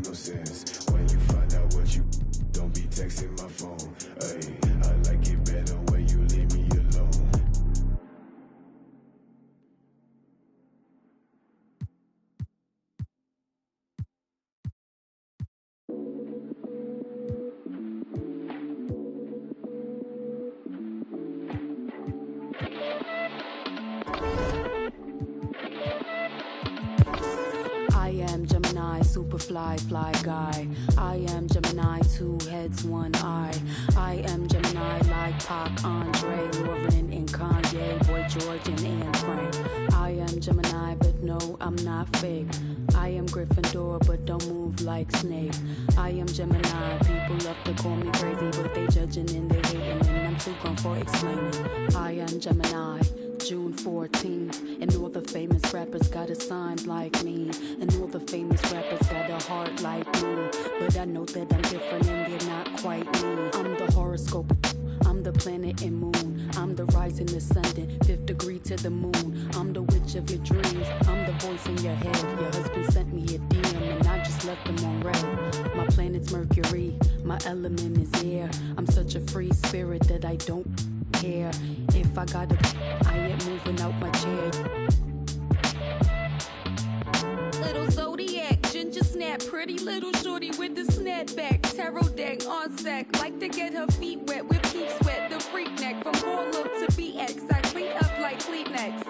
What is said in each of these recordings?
make no sense. When you find out what you don't be texting my phone. Ay, I like it better when you leave me alone. I am Gemini, super fly guy. I am Gemini, 2 heads, 1 eye. I am Gemini, like Pac, Andre, Lauren, and Kanye, Boy George, and Anne Frank. I am Gemini, but no, I'm not fake. I am Gryffindor, but don't move like Snape. I am Gemini, people love to call me crazy, but they judging and they hating, and I'm too gone for explaining. I am Gemini, June 14th, and all the famous rappers got a sign like me, and all the famous rappers got a heart like me, but I know that I'm different and they're not quite me. I'm the horoscope, I'm the planet and moon, I'm the rising, ascendant, 5th degree to the moon. I'm the witch of your dreams, I'm the voice in your head. Your husband sent me a DM and I just left him on red. My planet's Mercury, my element is air. I'm such a free spirit that I don't care. If I gotta, I ain't moving out my chair. Little zodiac, ginger snap, pretty little shorty with the snapback, tarot deck on sack, like to get her feet wet with peep sweat, the freak neck from Harlem to BX. I clean up like Kleenex.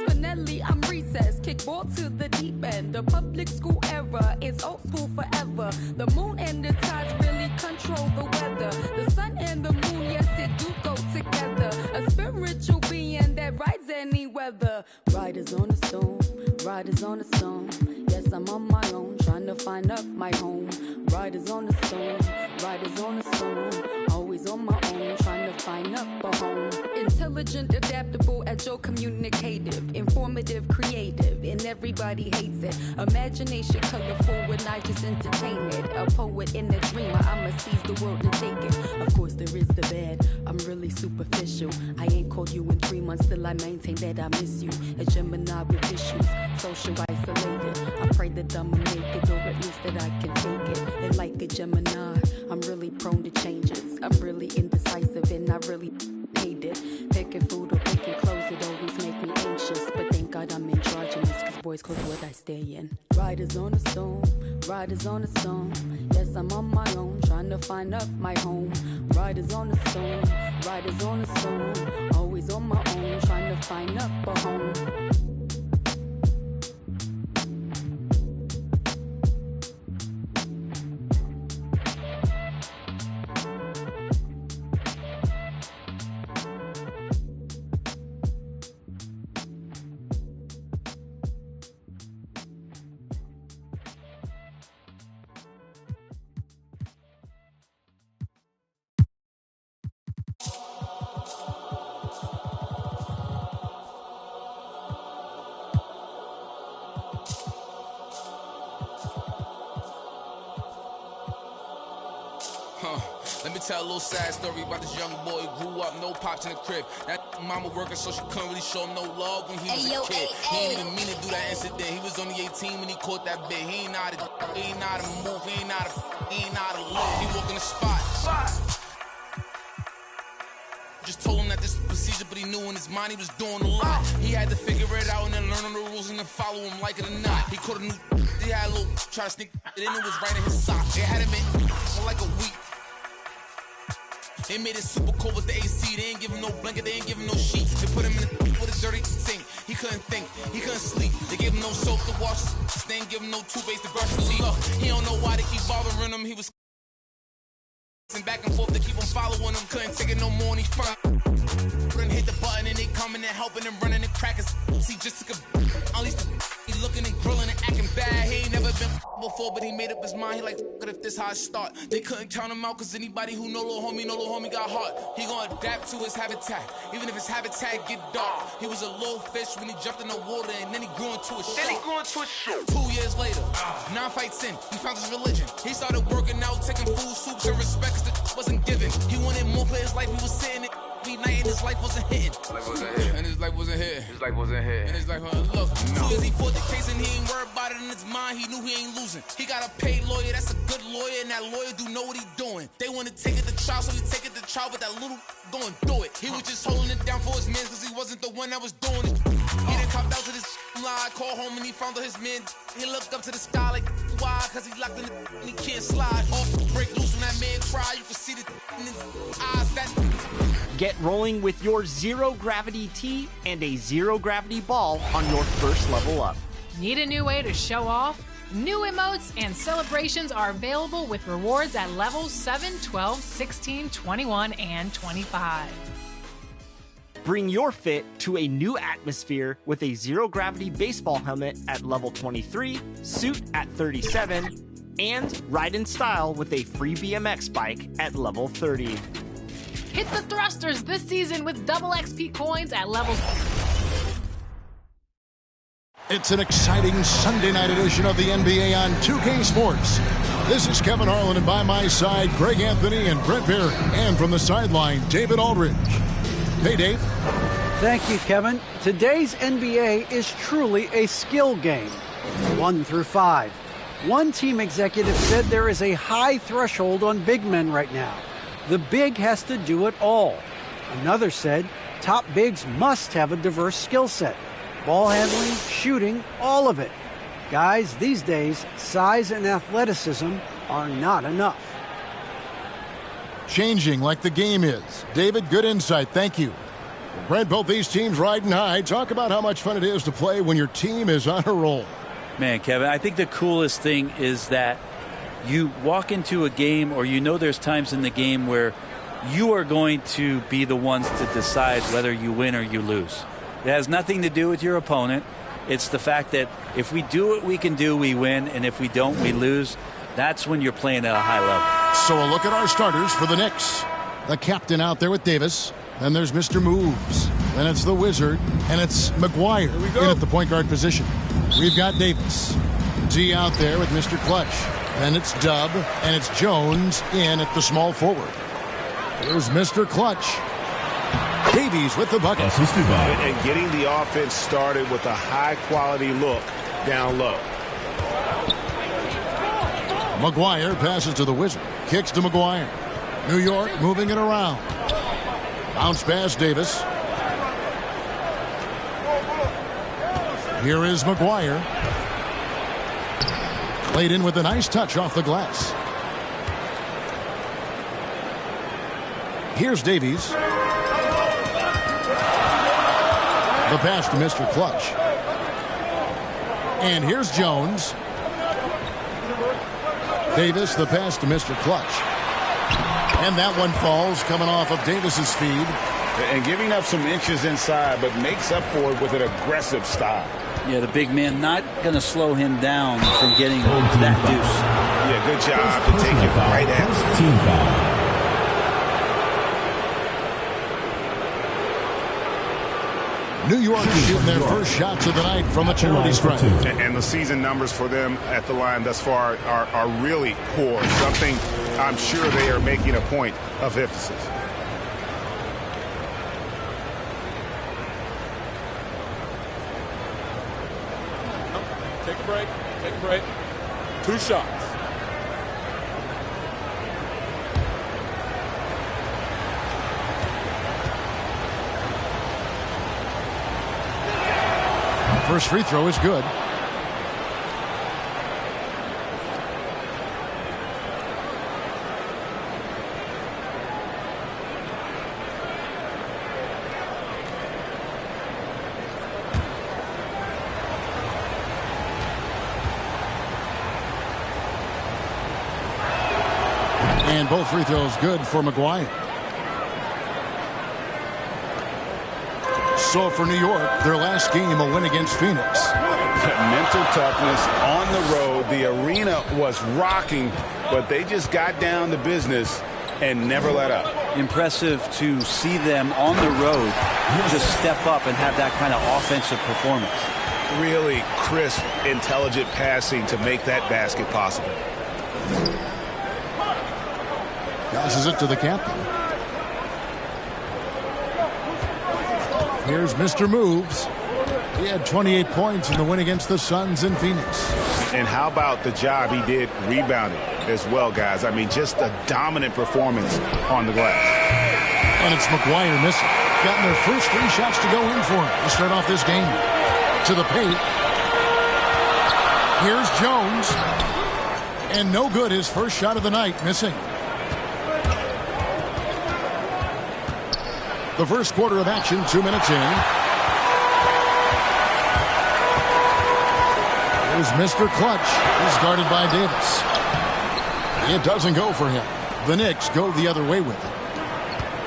Spinelli, I'm recess, kick ball to the deep end. The public school era is old school forever. The moon and the tides really control the weather. The sun and the moon, yes, it do go together. A spiritual being that rides any weather. Riders on a stone, riders on a stone. Yes, I'm on my own, trying to find up my home. Riders on a stone, riders on a stone. Always on my own, trying to find up a home. Intelligent, adaptable, agile, communicative, informative, creative, and everybody hates it. Imagination colorful when I just entertain it. A poet and a dreamer, I'ma seize the world and take it. Of course there is the bad, I'm really superficial. I ain't called you in 3 months, still I maintain that I miss you. A Gemini with issues, social isolated. I pray that I'ma make it, or at least that I can take it. And like a Gemini, I'm really prone to changes. I'm really indecisive and I really hate it. Picking food or picking clothes, it always make me anxious. But thank God I'm androgynous, cause boys clothes what I stay in. Riders on a stone, riders on a stone. Yes, I'm on my own, trying to find up my home. Riders on a stone, riders on a stone. Always on my own, trying to find up a home. Let me tell a little sad story about this young boy who grew up, no pops in the crib. That mama working, so she couldn't really show him no love when he was a kid. He ain't even mean to do that incident. He was only 18 when he caught that bit. He ain't know how to move, he ain't know how to live. He walk in the spot. Just told him that this was procedure, but he knew in his mind he was doing a lot. He had to figure it out and then learn all the rules and then follow him like it or not. He caught a new, he had a little, try to sneak it in, it was right in his sock. It had him in for like a week. They made it super cold with the AC. They ain't give him no blanket, they ain't give him no sheets. They put him in with a dirty sink. He couldn't think, he couldn't sleep. They gave him no soap to wash. They ain't give him no toothpaste to brush his teeth. He don't know why they keep bothering him. He was and back and forth to keep him following him. Couldn't take it no more and he couldn't hit the button and they coming and helping him running and cracking. See, just took a at least he looking and grilling and acting bad. He ain't never been before, but he made up his mind. He like, f*** it if this how I start. They couldn't count him out, cause anybody who know little homie got heart. He gonna adapt to his habitat, even if his habitat get dark. He was a little fish when he jumped in the water, and then he grew into a shark. 2 years later, 9 fights in, he found his religion. He started working out, taking food, soups, and respect, cause the wasn't given. He wanted more for his life, he was sitting it. He night and his life wasn't hitting. And his life wasn't hitting. And his life wasn't look. 2 years he fought the case and he ain't worried about it in his mind. He knew he ain't losing. He got a paid lawyer, that's a good lawyer, and that lawyer do know what he doing. They want to take it to trial, so he take it to trial, but that little going through it. He was just holding it down for his man, cause he wasn't the one that was doing it. He done copped out to this lie, called home and he found out his man. He looked up to the sky like, why? Cause he locked in the and he can't slide. Off break loose when that man cry, you can see the in his eyes. That Get rolling with your zero gravity tee and a zero gravity ball on your first level up. Need a new way to show off? New emotes and celebrations are available with rewards at levels 7, 12, 16, 21, and 25. Bring your fit to a new atmosphere with a zero gravity baseball helmet at level 23, suit at 37, and ride in style with a free BMX bike at level 30. Hit the thrusters this season with double XP coins at levels. It's an exciting Sunday night edition of the NBA on 2K Sports. This is Kevin Harlan, and by my side, Greg Anthony and Brent Barry. And from the sideline, David Aldridge. Hey, Dave. Thank you, Kevin. Today's NBA is truly a skill game, 1 through 5. One team executive said there is a high threshold on big men right now. The big has to do it all. Another said top bigs must have a diverse skill set. Ball handling, shooting, all of it. Guys, these days, size and athleticism are not enough. Changing like the game is. David, good insight. Thank you. Brent, both these teams riding high. Talk about how much fun it is to play when your team is on a roll. Man, Kevin, I think the coolest thing is that you walk into a game, or you know there's times in the game where you are going to be the ones to decide whether you win or you lose. It has nothing to do with your opponent. It's the fact that if we do what we can do, we win, and if we don't, we lose. That's when you're playing at a high level. So a look at our starters for the Knicks. The captain out there with Davis. Then there's Mr. Moves. Then it's the Wizard. And it's McGuire in at the point guard position. We've got Davis. D out there with Mr. Clutch. Then it's Dub. And it's Jones in at the small forward. Here's Mr. Clutch. Davies with the bucket. And getting the offense started with a high-quality look down low. McGuire passes to the Wizard. Kicks to McGuire. New York moving it around. Bounce pass Davis. Here is McGuire. Played in with a nice touch off the glass. Here's Davies. The pass to Mr. Clutch. And here's Jones. Davis, the pass to Mr. Clutch. And that one falls, coming off of Davis's speed. And giving up some inches inside, but makes up for it with an aggressive style. Yeah, the big man not going to slow him down from getting that deuce. Yeah, good job to take it right at him. Team foul. New York shooting their first shots of the night from the charity stripe. And the season numbers for them at the line thus far are really poor. Something I'm sure they are making a point of emphasis. Take a break. Take a break. 2 shots. First free throw is good. And both free throws good for McGuire. So for New York, their last game, a win against Phoenix. Mental toughness on the road. The arena was rocking, but they just got down to business and never let up. Impressive to see them on the road just step up and have that kind of offensive performance. Really crisp, intelligent passing to make that basket possible. Passes it to the captain. Here's Mr. Moves. He had 28 points in the win against the Suns in Phoenix. And how about the job he did rebounding as well, guys? I mean, just a dominant performance on the glass. And it's McGuire missing. Gotten their first 3 shots to go in for him to start off this game. To the paint. Here's Jones. And no good, his first shot of the night, missing. The first quarter of action, 2 minutes in. Here's Mr. Clutch. He's guarded by Davis. It doesn't go for him. The Knicks go the other way with it.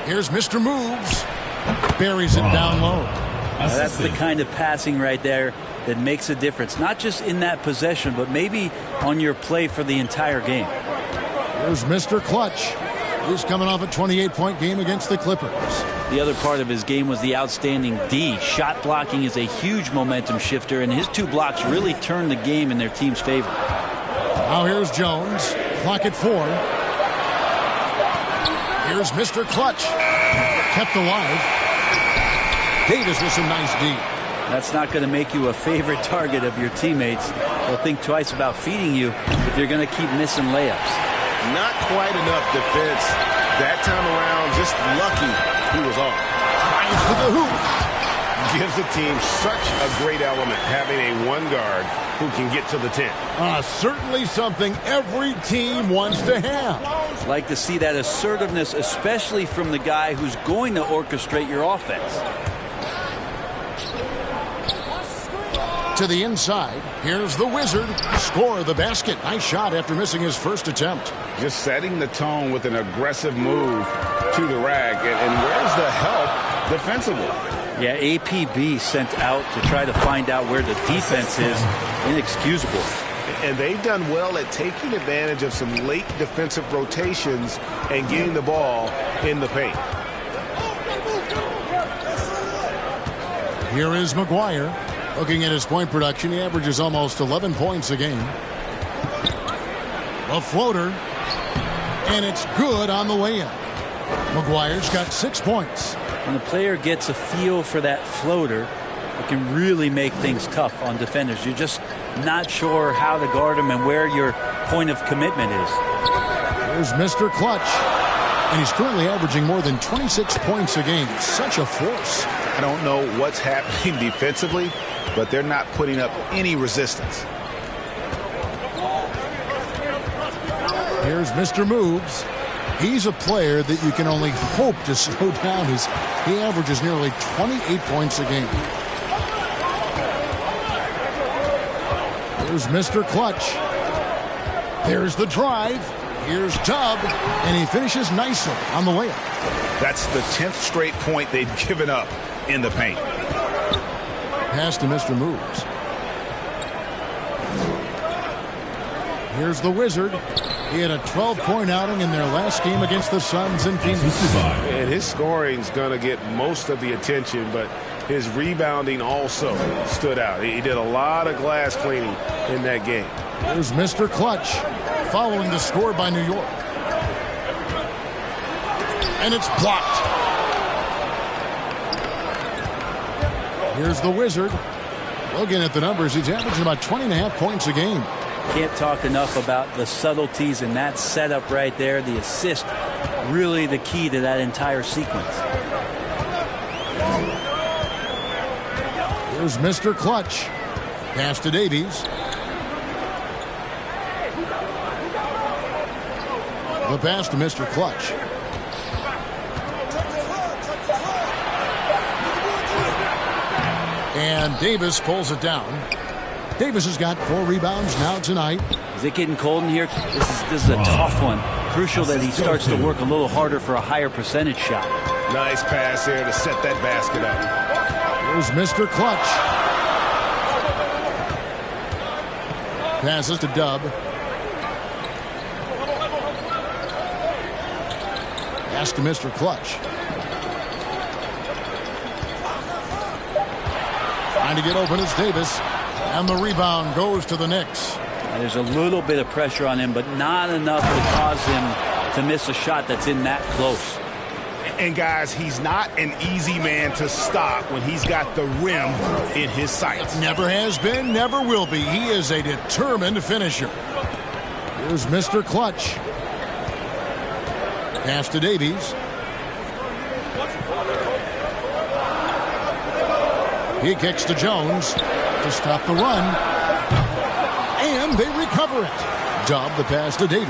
Here's Mr. Moves. Buries it down low. Now that's the kind of passing right there that makes a difference. Not just in that possession, but maybe on your play for the entire game. Here's Mr. Clutch. He's coming off a 28-point game against the Clippers. The other part of his game was the outstanding D. Shot blocking is a huge momentum shifter, and his 2 blocks really turned the game in their team's favor. Now here's Jones. Clock at 4. Here's Mr. Clutch. Kept alive. Davis with some nice D. That's not going to make you a favorite target of your teammates. They'll think twice about feeding you if you're going to keep missing layups. Not quite enough defense that time around. Just lucky he was off. To the hoop. Gives the team such a great element having a 1 guard who can get to the 10. Certainly something every team wants to have. Like to see that assertiveness, especially from the guy who's going to orchestrate your offense. To the inside. Here's the Wizard. Score the basket. Nice shot after missing his first attempt. Just setting the tone with an aggressive move to the rack. And where's the help defensively? Yeah, APB sent out to try to find out where the defense is. Inexcusable. And they've done well at taking advantage of some late defensive rotations and getting the ball in the paint. Here is McGuire. Looking at his point production, he averages almost 11 points a game. A floater. And it's good on the way in. McGuire's got 6 points. When the player gets a feel for that floater, it can really make things tough on defenders. You're just not sure how to guard them and where your point of commitment is. Here's Mr. Clutch. And he's currently averaging more than 26 points a game. Such a force. I don't know what's happening defensively, but they're not putting up any resistance. Here's Mr. Moves. He's a player that you can only hope to slow down as he averages nearly 28 points a game. Here's Mr. Clutch. There's the drive. Here's Dub. And he finishes nicely on the layup. That's the 10th straight point they've given up in the paint. Pass to Mr. Moves. Here's the Wizard. He had a 12-point outing in their last game against the Suns in Phoenix. And his scoring's going to get most of the attention, but his rebounding also stood out. He did a lot of glass cleaning in that game. Here's Mr. Clutch following the score by New York. And it's blocked. Here's the Wizard. Looking at the numbers, he's averaging about 20.5 points a game. Can't talk enough about the subtleties in that setup right there. The assist, really the key to that entire sequence. Here's Mr. Clutch. Pass to Davies. The pass to Mr. Clutch. And Davis pulls it down. Davis has got 4 rebounds now tonight. Is it getting cold in here? This is a tough one. Crucial that he starts to work a little harder for a higher percentage shot. Nice pass here to set that basket up. Here's Mr. Clutch. Passes to Dub. Pass to Mr. Clutch. Trying to get open is Davis. And the rebound goes to the Knicks. There's a little bit of pressure on him, but not enough to cause him to miss a shot that's in that close. And guys, he's not an easy man to stop when he's got the rim in his sights. Never has been, never will be. He is a determined finisher. Here's Mr. Clutch. Pass to Davies. He kicks to Jones to stop the run. And they recover it. Dobb the pass to Davies.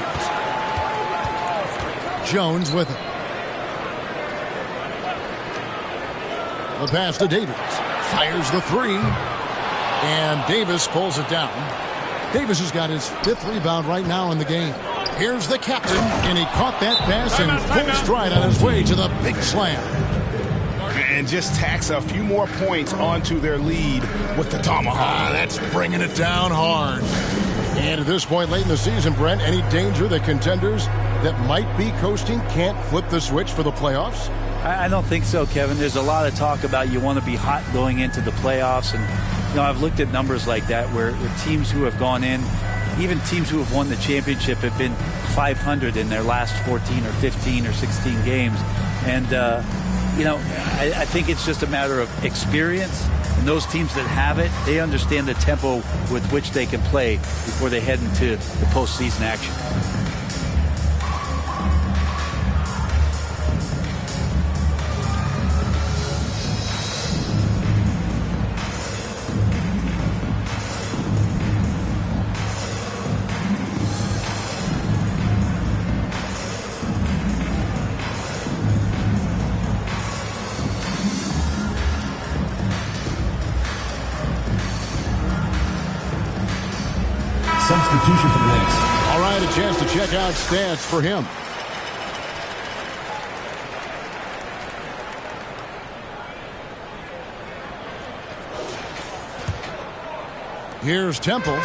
Jones with it. The pass to Davies. Fires the three. And Davis pulls it down. Davis has got his 5th rebound right now in the game. Here's the captain, and he caught that pass in full stride on his way to the big slam. And just tacks a few more points onto their lead with the tomahawk. That's bringing it down hard. And at this point late in the season, Brent, any danger that contenders that might be coasting can't flip the switch for the playoffs? I don't think so, Kevin. There's a lot of talk about you want to be hot going into the playoffs. And, I've looked at numbers like that where teams who have gone in, even teams who have won the championship, have been 500 in their last 14 or 15 or 16 games. And, I think it's just a matter of experience. And those teams that have it, they understand the tempo with which they can play before they head into the postseason action. Substitution for the Knicks. All right, a chance to check out stats for him. Here's Temple.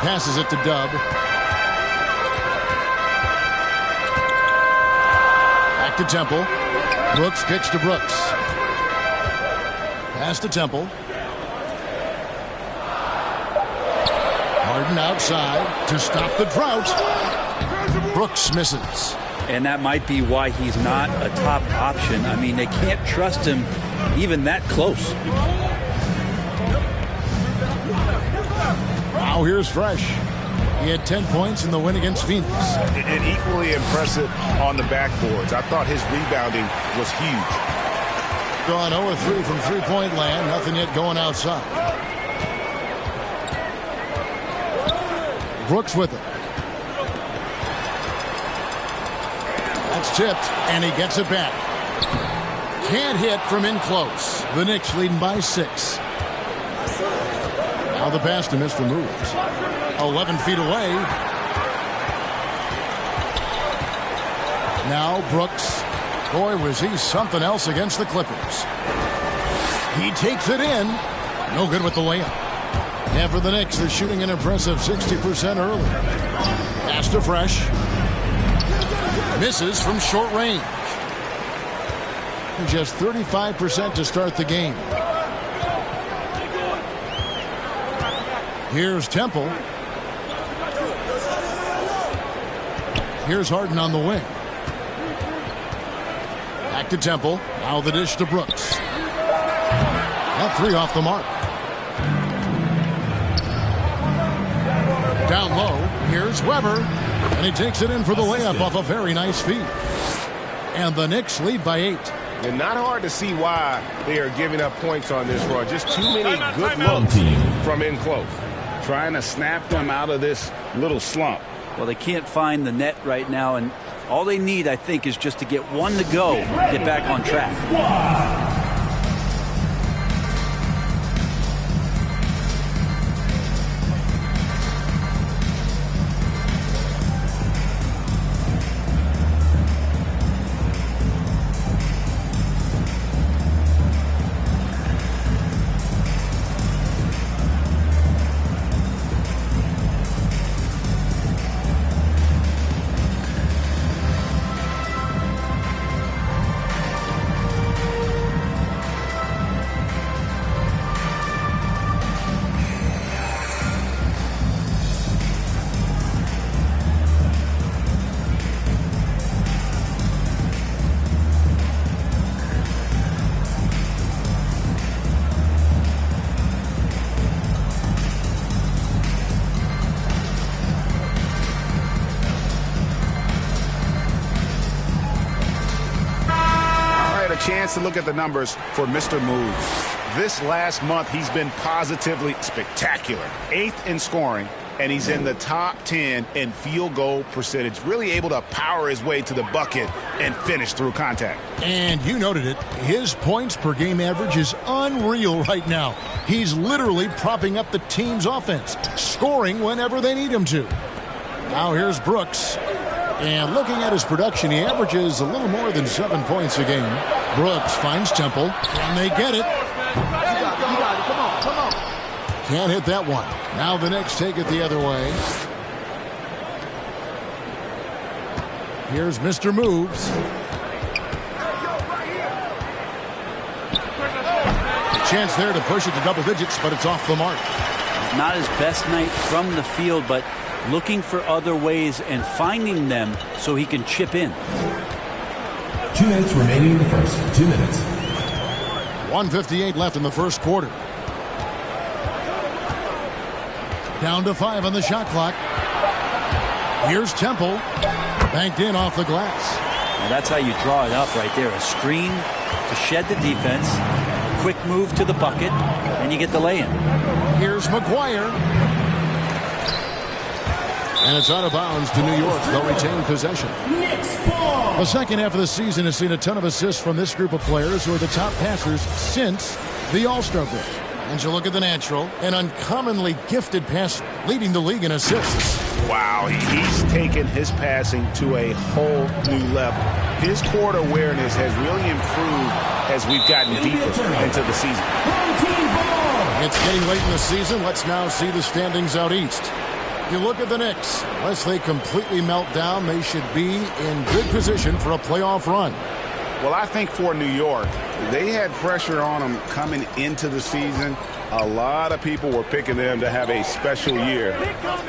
Passes it to Dobb. Back to Temple. Brooks kicks to Brooks. Pass to Temple. Harden outside to stop the drought. Brooks misses. And that might be why he's not a top option. I mean, they can't trust him even that close. Now here's Fresh. He had 10 points in the win against Phoenix. And equally impressive on the backboards. I thought his rebounding was huge. Gone 0-3 from three-point land. Nothing yet going outside. Brooks with it. That's tipped, and he gets it back. Can't hit from in close. The Knicks leading by 6. Now the pass to Mr. Moves. 11 feet away. Now Brooks. Boy, was he something else against the Clippers. He takes it in. No good with the layup. And for the Knicks, they're shooting an impressive 60% early. Pass to Fresh. Misses from short range. Just 35% to start the game. Here's Temple. Here's Harden on the wing. Back to Temple. Now the dish to Brooks. That 3 off the mark. Down low. Here's Weber. And he takes it in for the layup off a very nice feed. And the Knicks lead by 8. And not hard to see why they are giving up points on this run. Just too many good looks from in close. Trying to snap them out of this little slump. Well, they can't find the net right now, and all they need, I think, is just to get one to go, get back on track. chance to look at the numbers for Mr. Moves. This last month, he's been positively spectacular. 8th in scoring, and he's in the top 10 in field goal percentage. Really able to power his way to the bucket and finish through contact. And you noted it. His points per game average is unreal right now. He's literally propping up the team's offense, scoring whenever they need him to. Now here's Brooks. And looking at his production, he averages a little more than 7 points a game. Brooks finds Temple. Can they get it? You got it. Come on. Can't hit that one. Now the Knicks take it the other way. Here's Mr. Moves. A chance there to push it to double digits, but it's off the mark. Not his best night from the field, but looking for other ways and finding them so he can chip in. 2 minutes remaining in the first. 2 minutes. 1:58 left in the first quarter. Down to 5 on the shot clock. Here's Temple. Banked in off the glass. Now that's how you draw it up right there. A screen to shed the defense. A quick move to the bucket. And you get the lay-in. Here's McGuire. And it's out of bounds to New York. They'll retain possession. The second half of the season has seen a ton of assists from this group of players who are the top passers since the All-Star break. And you look at the natural, an uncommonly gifted passer, leading the league in assists. Wow, he's taken his passing to a whole new level. His court awareness has really improved as we've gotten deeper into the season. It's getting late in the season. Let's now see the standings out east. You look at the Knicks. Unless they completely melt down, they should be in good position for a playoff run. Well, I think for New York, they had pressure on them coming into the season. A lot of people were picking them to have a special year,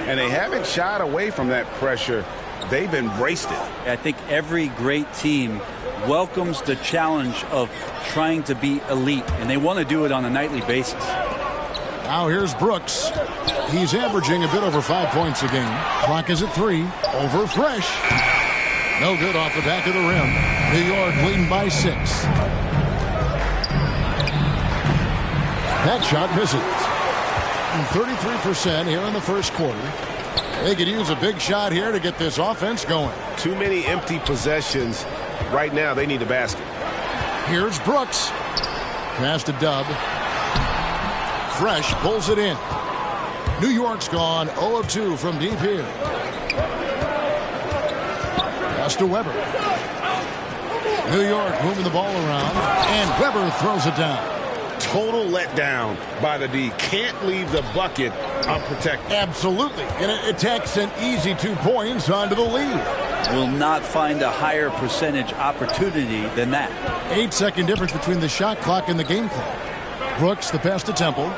and they haven't shied away from that pressure. They've embraced it. I think every great team welcomes the challenge of trying to be elite, and they want to do it on a nightly basis. Now here's Brooks. He's averaging a bit over 5 points a game. Clock is at 3. Over Fresh. No good off the back of the rim. New York leading by 6. That shot misses. 33% here in the first quarter. They could use a big shot here to get this offense going. Too many empty possessions. Right now, they need a basket. Here's Brooks. Pass to Dub. Fresh pulls it in. New York's gone 0 of 2 from deep here. Pass to Weber. New York moving the ball around, and Weber throws it down. Total letdown by the D. Can't leave the bucket unprotected. Absolutely. And it takes an easy 2 points onto the lead. Will not find a higher percentage opportunity than that. 8-second difference between the shot clock and the game clock. Brooks, the pass to Temple.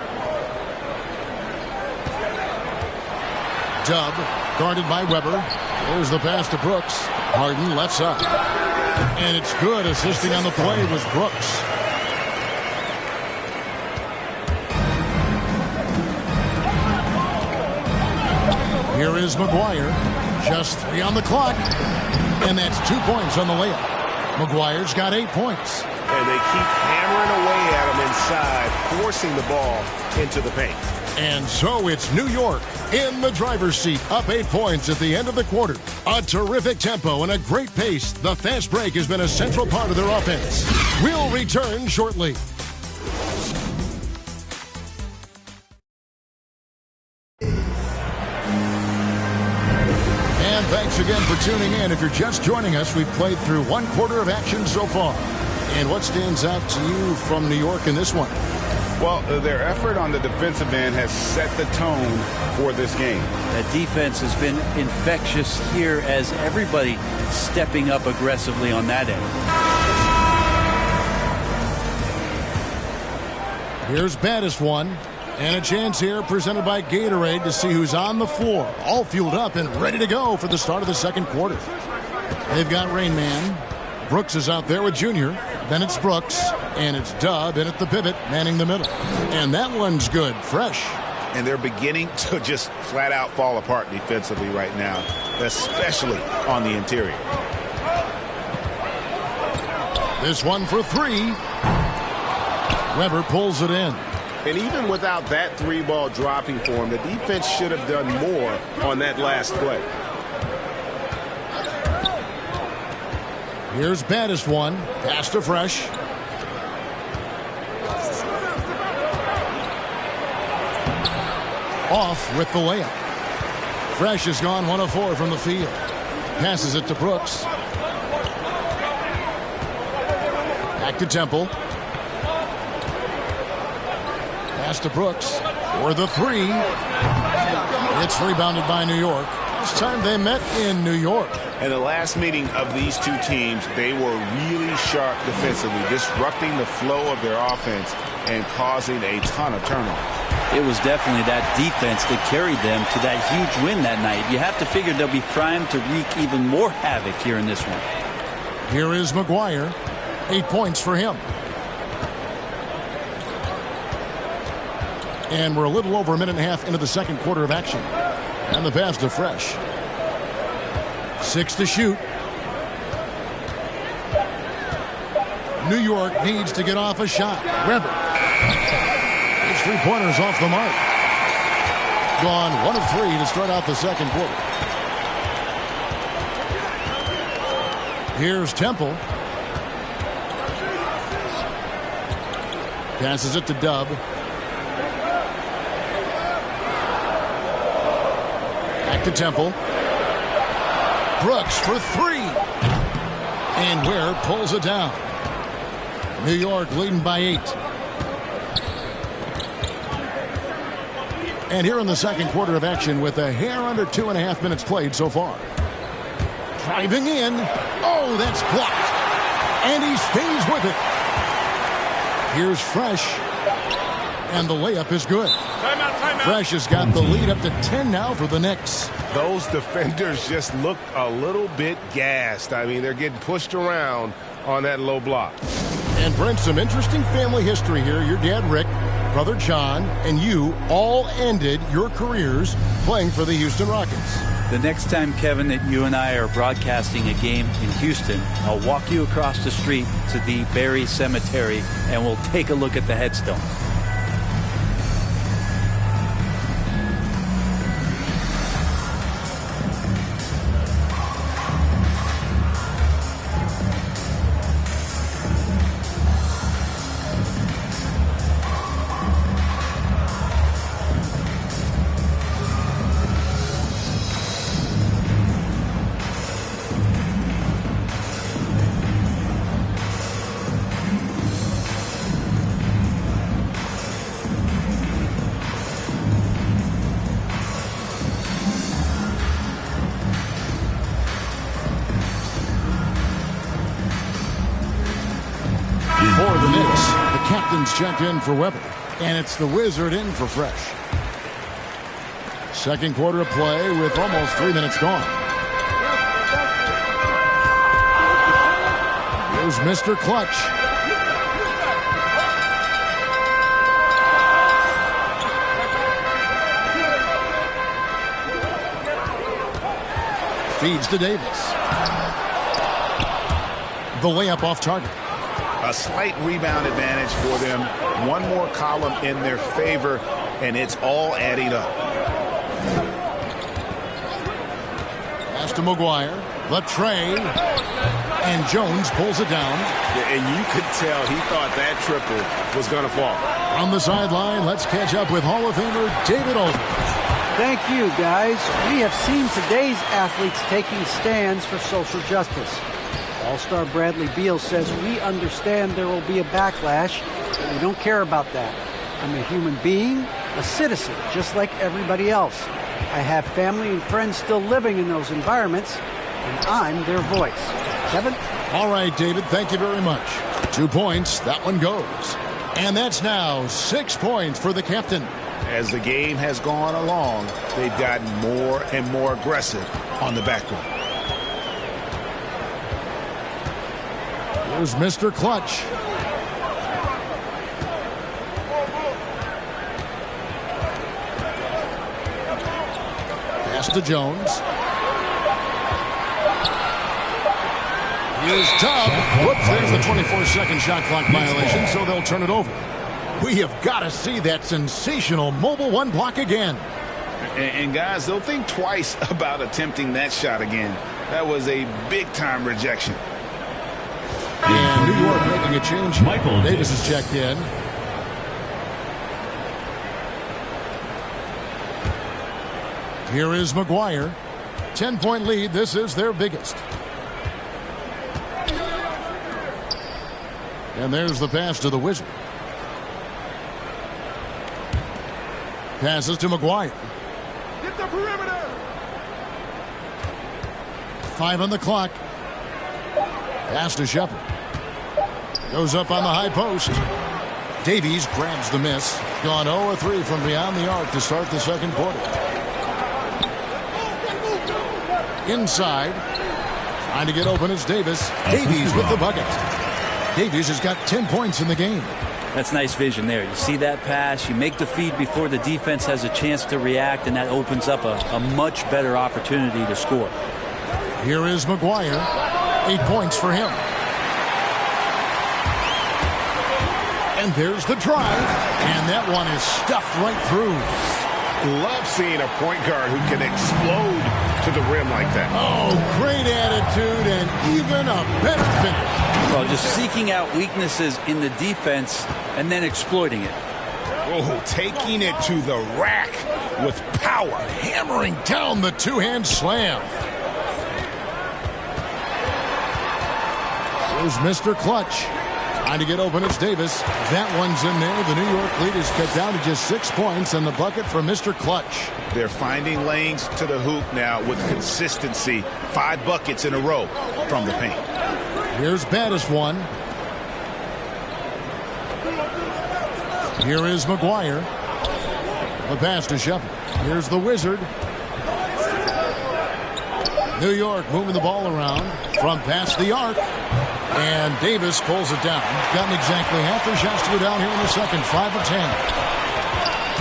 Dub, guarded by Weber. There's the pass to Brooks. Harden left side. And it's good. Assisting on the play was Brooks. Here is McGuire. Just 3 on the clock. And that's 2 points on the layup. McGuire's got 8 points. And they keep hammering away at him inside, forcing the ball into the paint. And so it's New York in the driver's seat, up 8 points at the end of the quarter. A terrific tempo and a great pace. The fast break has been a central part of their offense. We'll return shortly. And thanks again for tuning in. If you're just joining us, we've played through 1 quarter of action so far. And what stands out to you from New York in this one? Well, their effort on the defensive end has set the tone for this game. That defense has been infectious here as everybody stepping up aggressively on that end. Here's Baddest one. And a chance here presented by Gatorade to see who's on the floor. All fueled up and ready to go for the start of the second quarter. They've got Rain Man. Brooks is out there with Junior. Then it's Brooks. And it's Dub in at the pivot, manning the middle. And that one's good. Fresh. And they're beginning to just flat out fall apart defensively right now, especially on the interior. This one for three. Weber pulls it in. And even without that three-ball dropping for him, the defense should have done more on that last play. Here's baddest one. Pass to Fresh. Off with the layup. Fresh has gone 1 of 4 from the field. Passes it to Brooks. Back to Temple. Pass to Brooks for the three. It's rebounded by New York. Last time they met in New York. In the last meeting of these two teams, they were really sharp defensively, disrupting the flow of their offense and causing a ton of turnovers. It was definitely that defense that carried them to that huge win that night. You have to figure they'll be primed to wreak even more havoc here in this one. Here is McGuire. 8 points for him. And we're a little over a minute and a half into the second quarter of action. And the pass to Fresh. 6 to shoot. New York needs to get off a shot. Weber. His three-pointers off the mark. Gone 1 of 3 to start out the second quarter. Here's Temple. Passes it to Dub. Back to Temple. Brooks for three. And Ware pulls it down. New York leading by 8. And here in the second quarter of action with a hair under 2.5 minutes played so far. Driving in. Oh, that's blocked. And he stays with it. Here's Fresh. And the layup is good. Timeout. Fresh has got the lead up to 10 now for the Knicks. Those defenders just looked a little bit gassed. I mean, they're getting pushed around on that low block. And Brent, some interesting family history here. Your dad, Rick, brother John, and you all ended your careers playing for the Houston Rockets. The next time, Kevin, that you and I are broadcasting a game in Houston, I'll walk you across the street to the Barry Cemetery, and we'll take a look at the headstone. For the Knicks, the captain's checked in for Weber, and it's the Wizard in for Fresh. Second quarter of play with almost 3 minutes gone. Here's Mr. Clutch. Feeds to Davis. The layup off target. A slight rebound advantage for them. One more column in their favor, and it's all adding up. Pass to McGuire. The tray. And Jones pulls it down. Yeah, and you could tell he thought that triple was going to fall. On the sideline, let's catch up with Hall of Famer David Aldridge. Thank you, guys. We have seen today's athletes taking stands for social justice. All-Star Bradley Beal says, we understand there will be a backlash, but we don't care about that. I'm a human being, a citizen, just like everybody else. I have family and friends still living in those environments, and I'm their voice. Kevin? All right, David, thank you very much. 2 points, that one goes. And that's now 6 points for the captain. As the game has gone along, they've gotten more and more aggressive on the backboard. Here's Mr. Clutch. Pass to Jones. Here's Tubb. Whoops, there's the 24-second shot clock violation, so they'll turn it over. We have got to see that sensational mobile one block again. And guys, they'll think twice about attempting that shot again. That was a big-time rejection. And New York making a change. Michael Davis is checked in. Here is McGuire. 10-point lead. This is their biggest. And there's the pass to the Wizard. Passes to McGuire. Get the perimeter. 5 on the clock. Pass to Shepard. Goes up on the high post. Davies grabs the miss. Gone 0-3 from beyond the arc to start the second quarter. Inside. Trying to get open is Davis. Davies with the bucket. Davies has got 10 points in the game. That's nice vision there. You see that pass, you make the feed before the defense has a chance to react, and that opens up a much better opportunity to score. Here is McGuire. 8 points for him. And there's the drive. And that one is stuffed right through. Love seeing a point guard who can explode to the rim like that. Oh, great attitude and even a better finish. Well, just seeking out weaknesses in the defense and then exploiting it. Oh, taking it to the rack with power. Hammering down the two-hand slam. Here's Mr. Clutch. Trying to get open, it's Davis. That one's in there. The New York lead is cut down to just 6 points, and the bucket for Mr. Clutch. They're finding lanes to the hoop now with consistency. 5 buckets in a row from the paint. Here's Baddest one. Here is McGuire. The pass to Shepard. Here's the Wizard. New York moving the ball around from past the arc. And Davis pulls it down. Gotten exactly half their shots to go down here in the second. 5 of 10.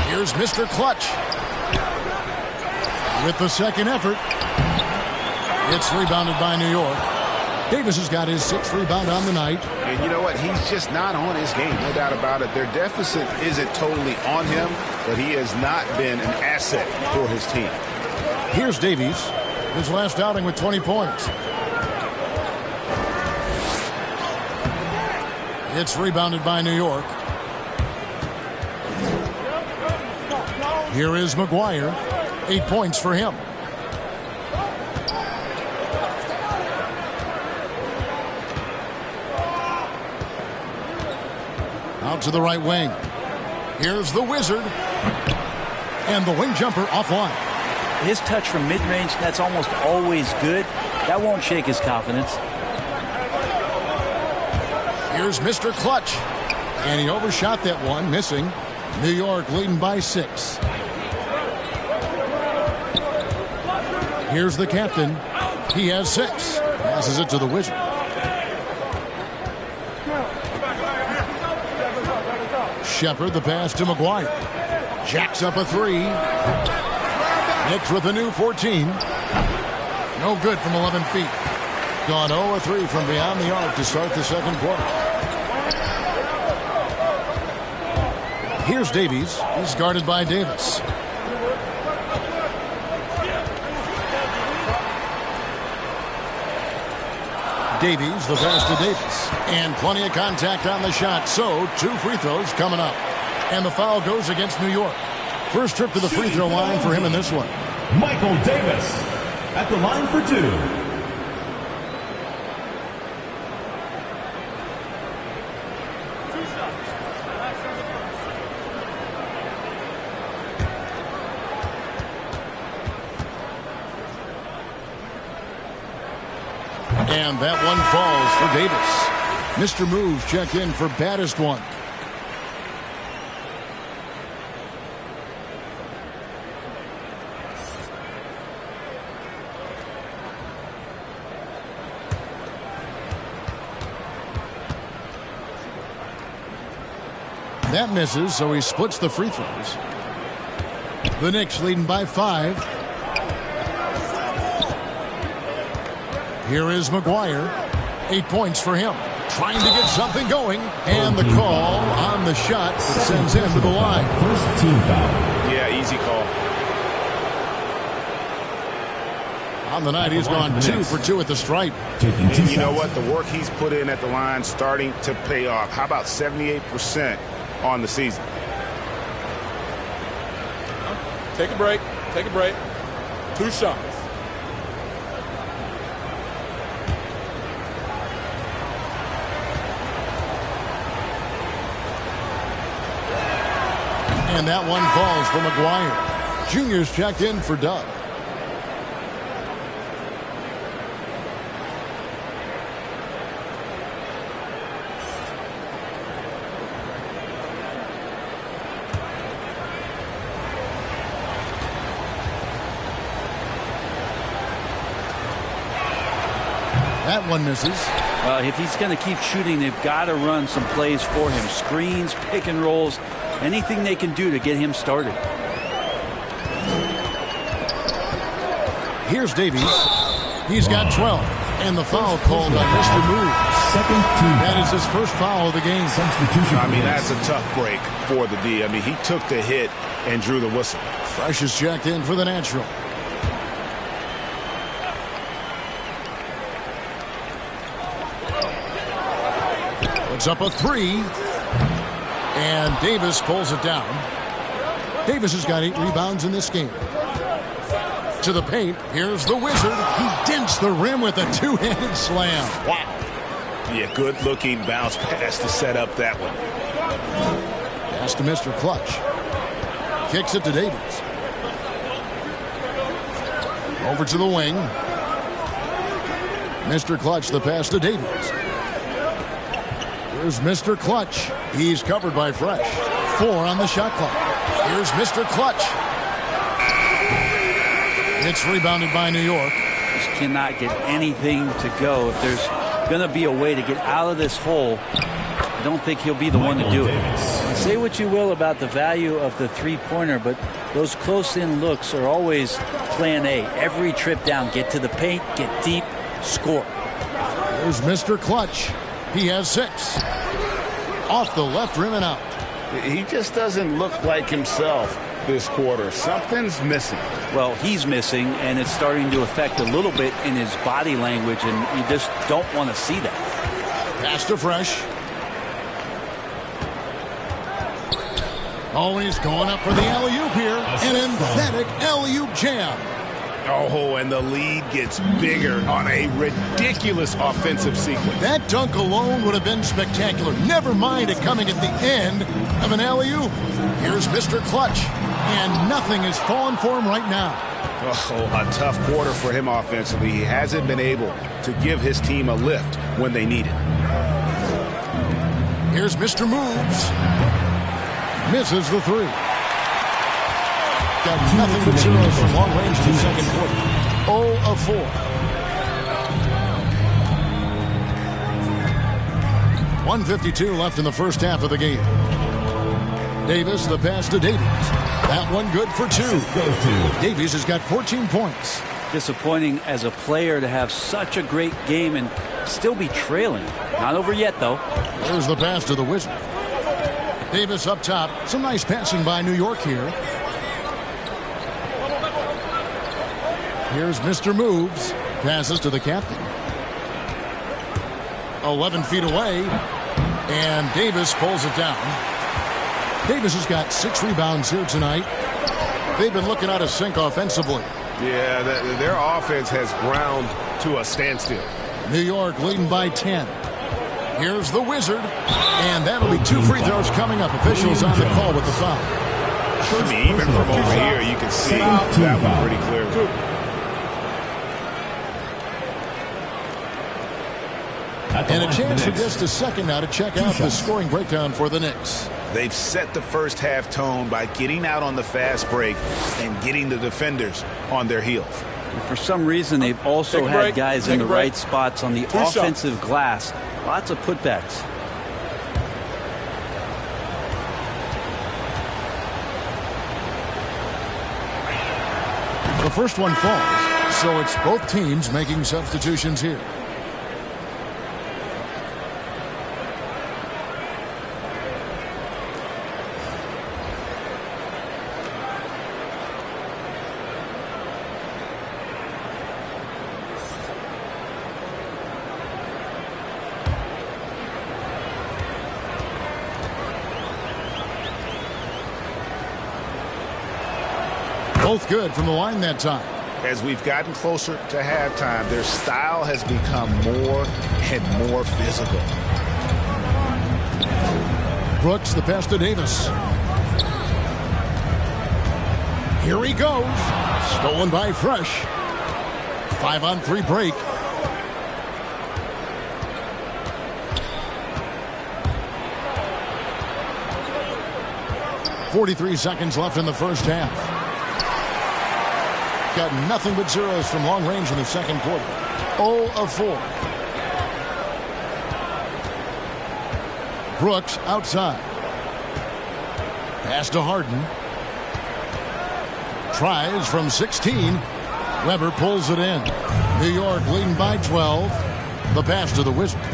Here's Mr. Clutch. With the second effort. It's rebounded by New York. Davis has got his 6th rebound on the night. And you know what? He's just not on his game. No doubt about it. Their deficit isn't totally on him, but he has not been an asset for his team. Here's Davies. His last outing with 20 points. It's rebounded by New York. Here is McGuire. 8 points for him. Out to the right wing. Here's the Wizard. And the wing jumper offline. His touch from mid-range, that's almost always good. That won't shake his confidence. Here's Mr. Clutch. And he overshot that one, missing. New York leading by 6. Here's the captain. He has 6. Passes it to the Wizard. Shepard, the pass to McGuire. Jacks up a 3. Knicks with a new 14. No good from 11 feet. Gone 0-3 from beyond the arc to start the second quarter. Here's Davies. He's guarded by Davis. Davies, the pass to Davis. And plenty of contact on the shot. So, 2 free throws coming up. And the foul goes against New York. First trip to the free throw line for him in this one. Michael Davis at the line for 2. And that one falls for Davis. Mr. Moves check in for baddest one. That misses, so he splits the free throws. The Knicks leading by 5. Here is McGuire. 8 points for him. Trying to get something going. And the call on the shot that sends him to the line. First team foul. Yeah, easy call. On the night, he's gone 2 for 2 at the stripe. And you know what? The work he's put in at the line starting to pay off. How about 78% on the season? Take a break. Take a break. 2 shots. And that one falls for McGuire. Junior's checked in for Doug. That one misses. If he's going to keep shooting, they've got to run some plays for him. Screens, pick and rolls, anything they can do to get him started. Here's Davies. He's got 12. And the foul called on Mr. Moves. Second team. That is his first foul of the game. Substitution. I mean, that's a tough break for the D. I mean, he took the hit and drew the whistle. Fresh is checked in for the natural. Puts up a 3. And Davis pulls it down. Davis has got 8 rebounds in this game. To the paint. Here's the Wizard. He dents the rim with a 2-handed slam. Wow. Yeah, good-looking bounce pass to set up that one. Pass to Mr. Clutch. Kicks it to Davis. Over to the wing. Mr. Clutch, the pass to Davis. Here's Mr. Clutch. He's covered by Fresh. 4 on the shot clock. Here's Mr. Clutch. It's rebounded by New York. Just cannot get anything to go. If there's going to be a way to get out of this hole, I don't think he'll be the one to do it. Say what you will about the value of the three-pointer, but those close-in looks are always plan A. Every trip down, get to the paint, get deep, score. There's Mr. Clutch. He has 6. Off the left rim and out. He just doesn't look like himself this quarter. Something's missing. Well, he's missing, and it's starting to affect a little bit in his body language, and you just don't want to see that. Pass to Fresh. Always going up for the alley-oop here. An emphatic alley-oop jam. Oh, and the lead gets bigger on a ridiculous offensive sequence. That dunk alone would have been spectacular. Never mind it coming at the end of an alley-oop. Here's Mr. Clutch. And nothing is falling for him right now. Oh, a tough quarter for him offensively. He hasn't been able to give his team a lift when they need it. Here's Mr. Moves. Misses the 3. Got nothing but zeros from long range in the second quarter. 0 of 4. .152 left in the first half of the game. Davis, the pass to Davies. That one good for 2. Davies has got 14 points. Disappointing as a player to have such a great game and still be trailing. Not over yet, though. There's the pass to the Wizard. Davis up top. Some nice passing by New York here. Here's Mr. Moves. Passes to the captain. 11 feet away. And Davis pulls it down. Davis has got 6 rebounds here tonight. They've been looking out of sync offensively. Yeah, their offense has ground to a standstill. New York leading by 10. Here's the Wizard. And that'll be 2 free throws coming up. Officials on the call with the foul. I mean, even from over here, you can see that one pretty clearly. And a chance for just a second now to check out the scoring breakdown for the Knicks. They've set the first half tone by getting out on the fast break and getting the defenders on their heels. For some reason, they've also had guys in the right spots on the offensive glass. Lots of putbacks. The first one falls, so it's both teams making substitutions here. Both good from the line that time. As we've gotten closer to halftime, their style has become more and more physical. Brooks, the pass to Davis. Here he goes. Stolen by Fresh. 5-on-3 break. .43 seconds left in the first half. Got nothing but zeros from long range in the second quarter. 0 of 4. Brooks outside. Pass to Harden. Tries from 16. Weber pulls it in. New York leading by 12. The pass to the Wizards.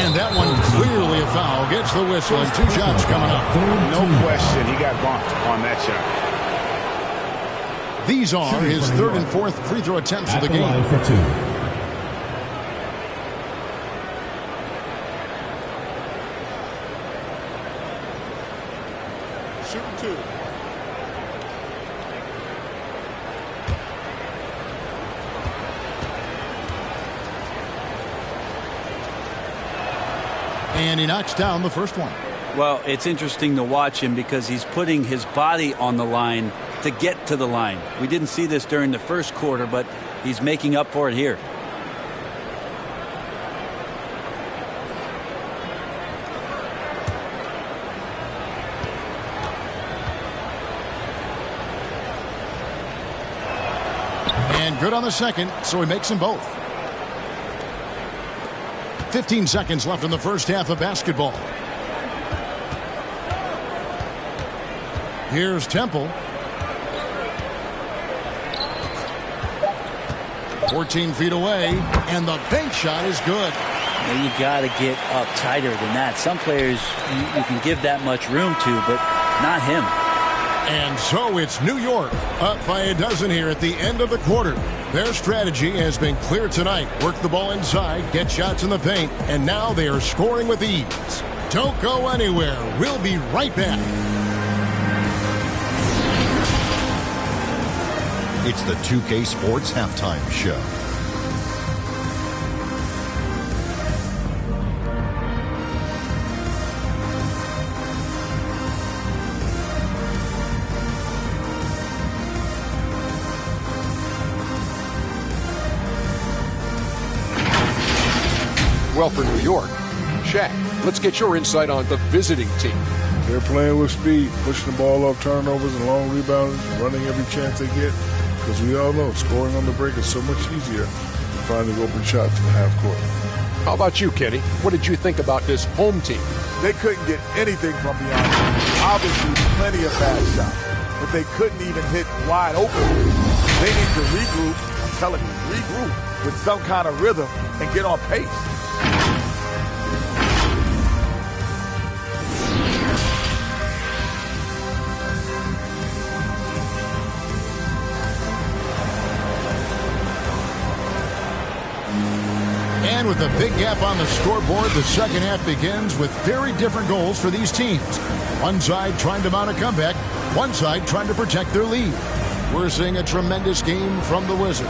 And that one clearly a foul. Gets the whistle and 2 shots coming up. No question, he got bumped on that shot. These are his 3rd and 4th free throw attempts of the game. For 2. Shooting 2. And he knocks down the first one. Well, it's interesting to watch him because he's putting his body on the line to get to the line. We didn't see this during the first quarter, but he's making up for it here. And good on the second, so he makes them both. 15 seconds left in the first half of basketball. Here's Temple. 14 feet away, and the bank shot is good. Now you got to get up tighter than that. Some players you can give that much room to, but not him. And so it's New York up by a dozen here at the end of the quarter. Their strategy has been clear tonight. Work the ball inside, get shots in the paint, and now they are scoring with ease. Don't go anywhere. We'll be right back. It's the 2K Sports Halftime Show. Well, for New York, Shaq, let's get your insight on the visiting team. They're playing with speed, pushing the ball off turnovers and long rebounds, running every chance they get. Because we all know scoring on the break is so much easier than finding open shots in the half court. How about you, Kenny? What did you think about this home team? They couldn't get anything from beyond. Obviously, plenty of bad shots, but they couldn't even hit wide open. They need to regroup, I'm telling you, regroup with some kind of rhythm and get on pace. And with a big gap on the scoreboard, the second half begins with very different goals for these teams. One side trying to mount a comeback, one side trying to protect their lead. We're seeing a tremendous game from the Wizards.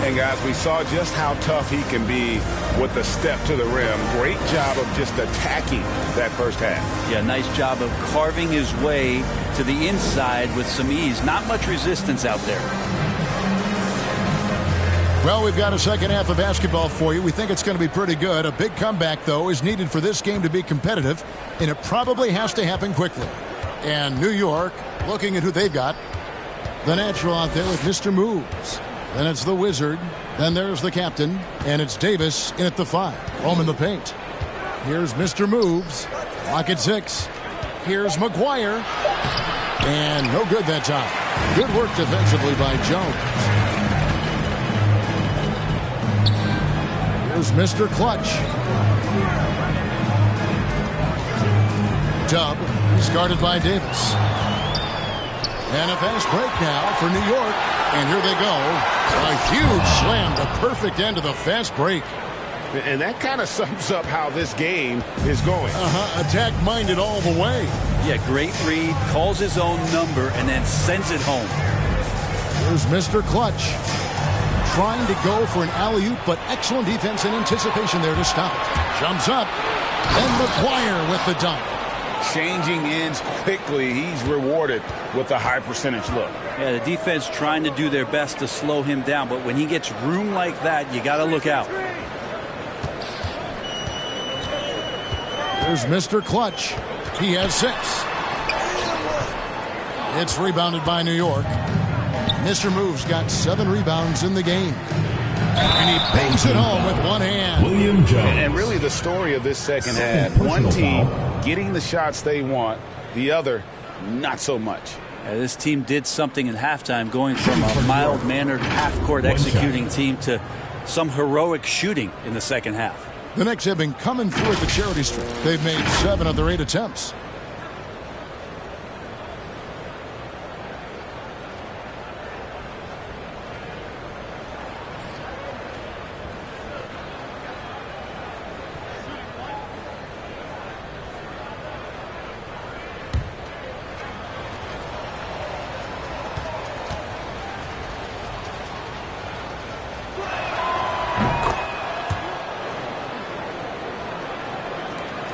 And guys, we saw just how tough he can be with the step to the rim. Great job of just attacking that first half. Yeah, nice job of carving his way to the inside with some ease. Not much resistance out there. Well, we've got a second half of basketball for you. We think it's going to be pretty good. A big comeback, though, is needed for this game to be competitive, and it probably has to happen quickly. And New York, looking at who they've got, the natural out there with Mr. Moves. Then it's the Wizard. Then there's the captain, and it's Davis in at the 5. Home in the paint. Here's Mr. Moves. Clock at 6. Here's McGuire. And no good that time. Good work defensively by Jones. Here's Mr. Clutch. Dub is guarded by Davis. And a fast break now for New York. And here they go. A huge slam, the perfect end of the fast break. And that kind of sums up how this game is going. Attack-minded all the way. Yeah, great read, calls his own number, and then sends it home. Here's Mr. Clutch. Trying to go for an alley-oop, but excellent defense and anticipation there to stop it. Jumps up, and McGuire with the dunk. Changing ends quickly. He's rewarded with a high percentage look. Yeah, the defense trying to do their best to slow him down, but when he gets room like that, you got to look out. There's Mr. Clutch. He has 6. It's rebounded by New York. Mr. Moves got 7 rebounds in the game. And he bangs it home with one hand. William Jones. And really the story of this second half, one team getting the shots they want, the other not so much. This team did something in halftime, going from a mild-mannered half-court executing team to some heroic shooting in the second half. The Knicks have been coming through at the charity stripe. They've made 7 of their 8 attempts.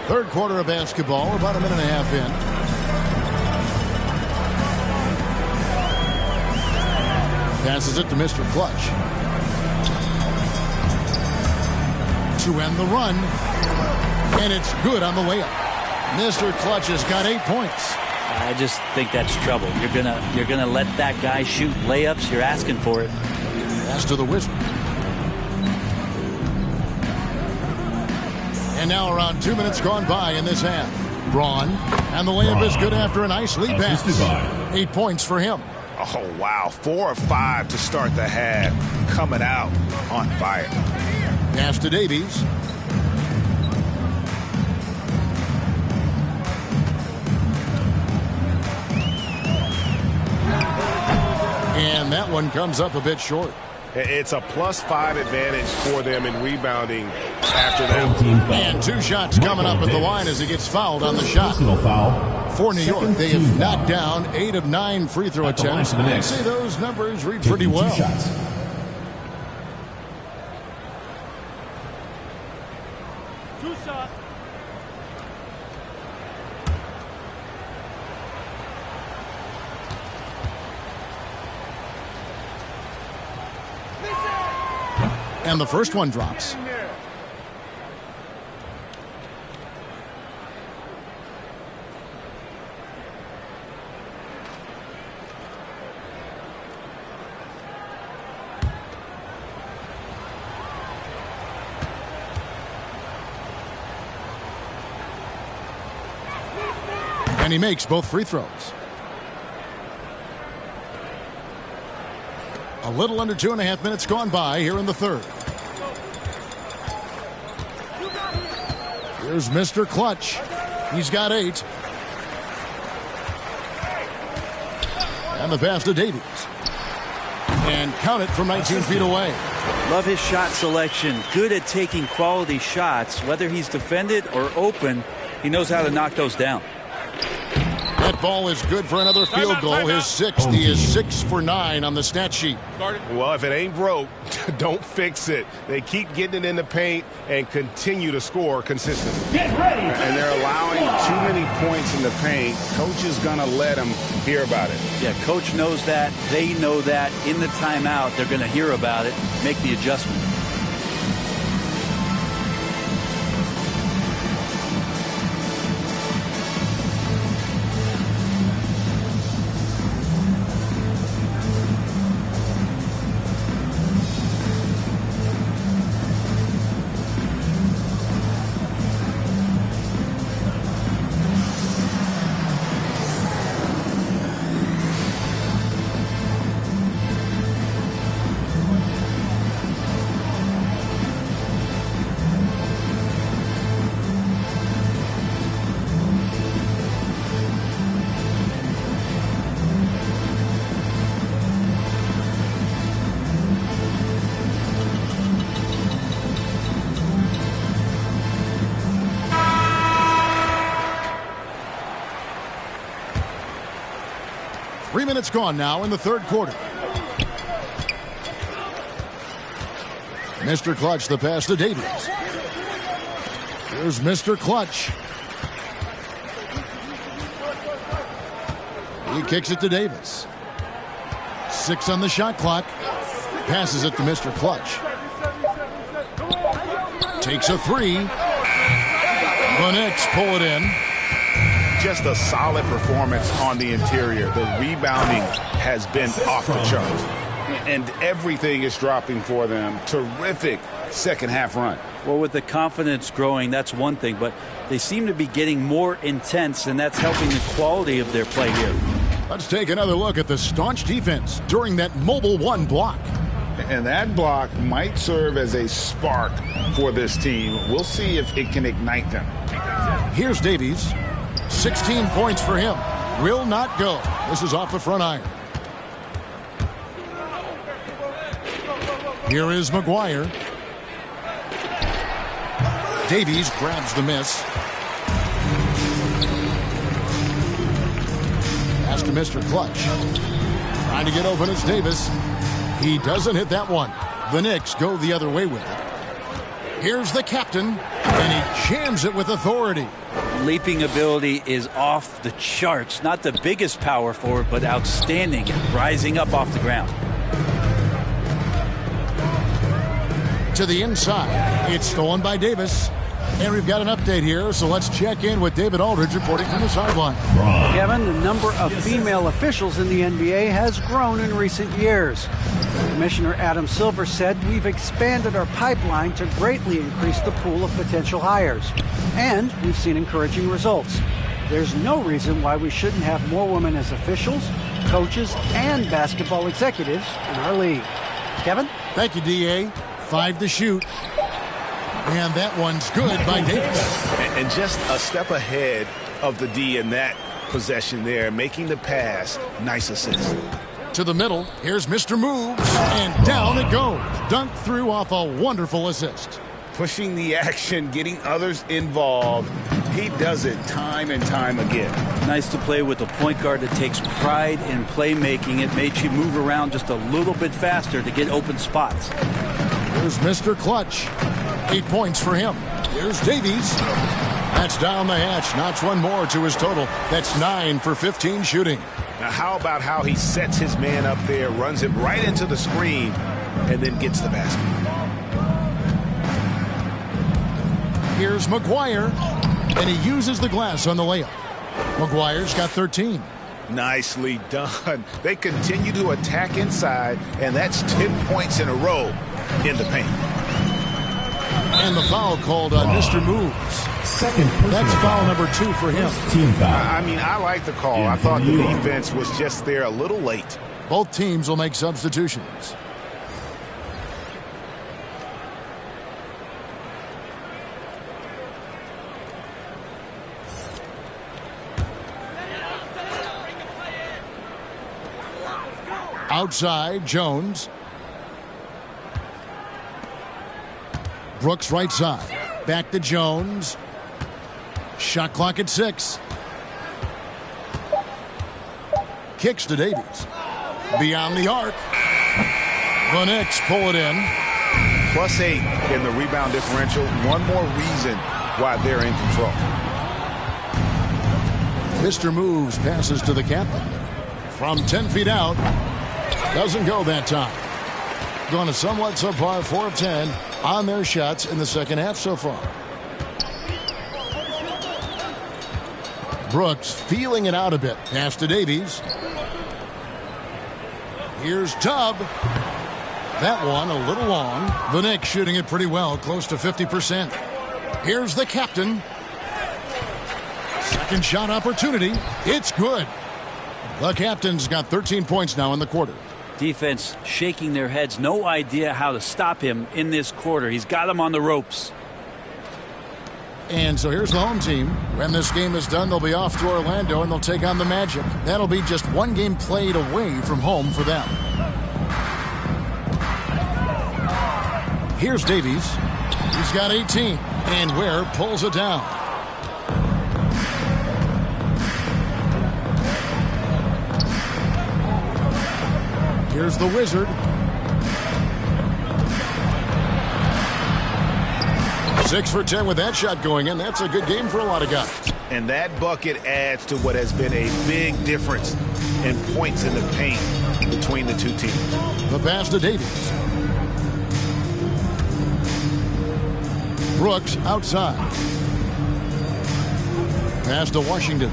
Third quarter of basketball. We're about a minute and a half in. Passes it to Mr. Clutch. To end the run. And it's good on the layup. Mr. Clutch has got 8 points. I just think that's trouble. You're gonna let that guy shoot layups. You're asking for it. Pass to the Wizard. And now around 2 minutes gone by in this half. Braun. And the layup is good after a nice lead pass. 8 points for him. Oh, wow. 4 of 5 to start the half. Coming out on fire. Pass to Davies. And that one comes up a bit short. It's a +5 advantage for them in rebounding after that. And 2 shots coming up at the line as he gets fouled on the shot. For New York, they have knocked down 8 of 9 free throw attempts. I'd say those numbers read pretty well. And the first one drops. And he makes both free throws. A little under 2.5 minutes gone by here in the third. Here's Mr. Clutch. He's got 8. And the pass to Davies. And count it from 19 feet away. Love his shot selection. Good at taking quality shots. Whether he's defended or open, he knows how to knock those down. That ball is good for another field goal. His 6th. He is 6 for 9 on the stat sheet. Well, if it ain't broke, don't fix it. They keep getting it in the paint and continue to score consistently. Get ready. And they're allowing too many points in the paint. Coach is going to let them hear about it. Yeah, coach knows that. They know that. In the timeout, they're going to hear about it, make the adjustment. 3 minutes gone now in the third quarter. Mr. Clutch, the pass to Davies. Here's Mr. Clutch. He kicks it to Davis. 6 on the shot clock. Passes it to Mr. Clutch. Takes a 3. The Knicks pull it in. Just a solid performance on the interior. The rebounding has been off the charts. And everything is dropping for them. Terrific second half run. Well, with the confidence growing, that's one thing, but they seem to be getting more intense, and that's helping the quality of their play here. Let's take another look at the staunch defense during that mobile 1 block. And that block might serve as a spark for this team. We'll see if it can ignite them. Here's Davies. 16 points for him. Will not go. This is off the front iron. Here is McGuire. Davies grabs the miss. Pass to Mr. Clutch. Trying to get open is Davis. He doesn't hit that one. The Knicks go the other way with it. Here's the captain, and he jams it with authority. Leaping ability is off the charts. Not the biggest power forward, but outstanding, rising up off the ground. To the inside. It's stolen by Davis. And we've got an update here, so let's check in with David Aldridge reporting from the sideline. Kevin, the number of female officials in the NBA has grown in recent years. Commissioner Adam Silver said we've expanded our pipeline to greatly increase the pool of potential hires. And we've seen encouraging results. There's no reason why we shouldn't have more women as officials, coaches, and basketball executives in our league. Kevin? Thank you, D.A. 5 to shoot. And that one's good by Davis. And just a step ahead of the D in that possession there, making the pass. Nice assist. To the middle, here's Mr. Moves, and down it goes. Dunked through off a wonderful assist. Pushing the action, getting others involved. He does it time and time again. Nice to play with a point guard that takes pride in playmaking. It makes you move around just a little bit faster to get open spots. Here's Mr. Clutch. 8 points for him. Here's Davies. That's down the hatch. Knocks one more to his total. That's 9 for 15 shooting. Now, how about how he sets his man up there, runs him right into the screen, and then gets the basket. Here's McGuire, and he uses the glass on the layup. McGuire's got 13. Nicely done. They continue to attack inside, and that's 10 points in a row in the paint. And the foul called on Mr. Moves. That's foul number 2 for him. Team foul. I mean, I like the call. I thought the defense was just there a little late. Both teams will make substitutions. Outside, Jones. Brooks right side. Back to Jones. Shot clock at 6. Kicks to Davies. Beyond the arc. The Knicks pull it in. +8 in the rebound differential. One more reason why they're in control. Mr. Moves passes to the captain. From 10 feet out. Doesn't go that time. Going to somewhat subpar 4 of 10 on their shots in the second half so far. Brooks feeling it out a bit. Pass to Davies. Here's Tubb. That one a little long. The Knicks shooting it pretty well, close to 50%. Here's the captain. Second shot opportunity. It's good. The captain's got 13 points now in the quarter. Defense shaking their heads. No idea how to stop him in this quarter. He's got him on the ropes. And so here's the home team. When this game is done, they'll be off to Orlando and they'll take on the Magic. That'll be just one game played away from home for them. Here's Davies. He's got 18. And Ware pulls it down. Here's the Wizard. Six for 10 with that shot going in. That's a good game for a lot of guys. And that bucket adds to what has been a big difference in points in the paint between the two teams. The pass to Davies. Brooks outside. Pass to Washington.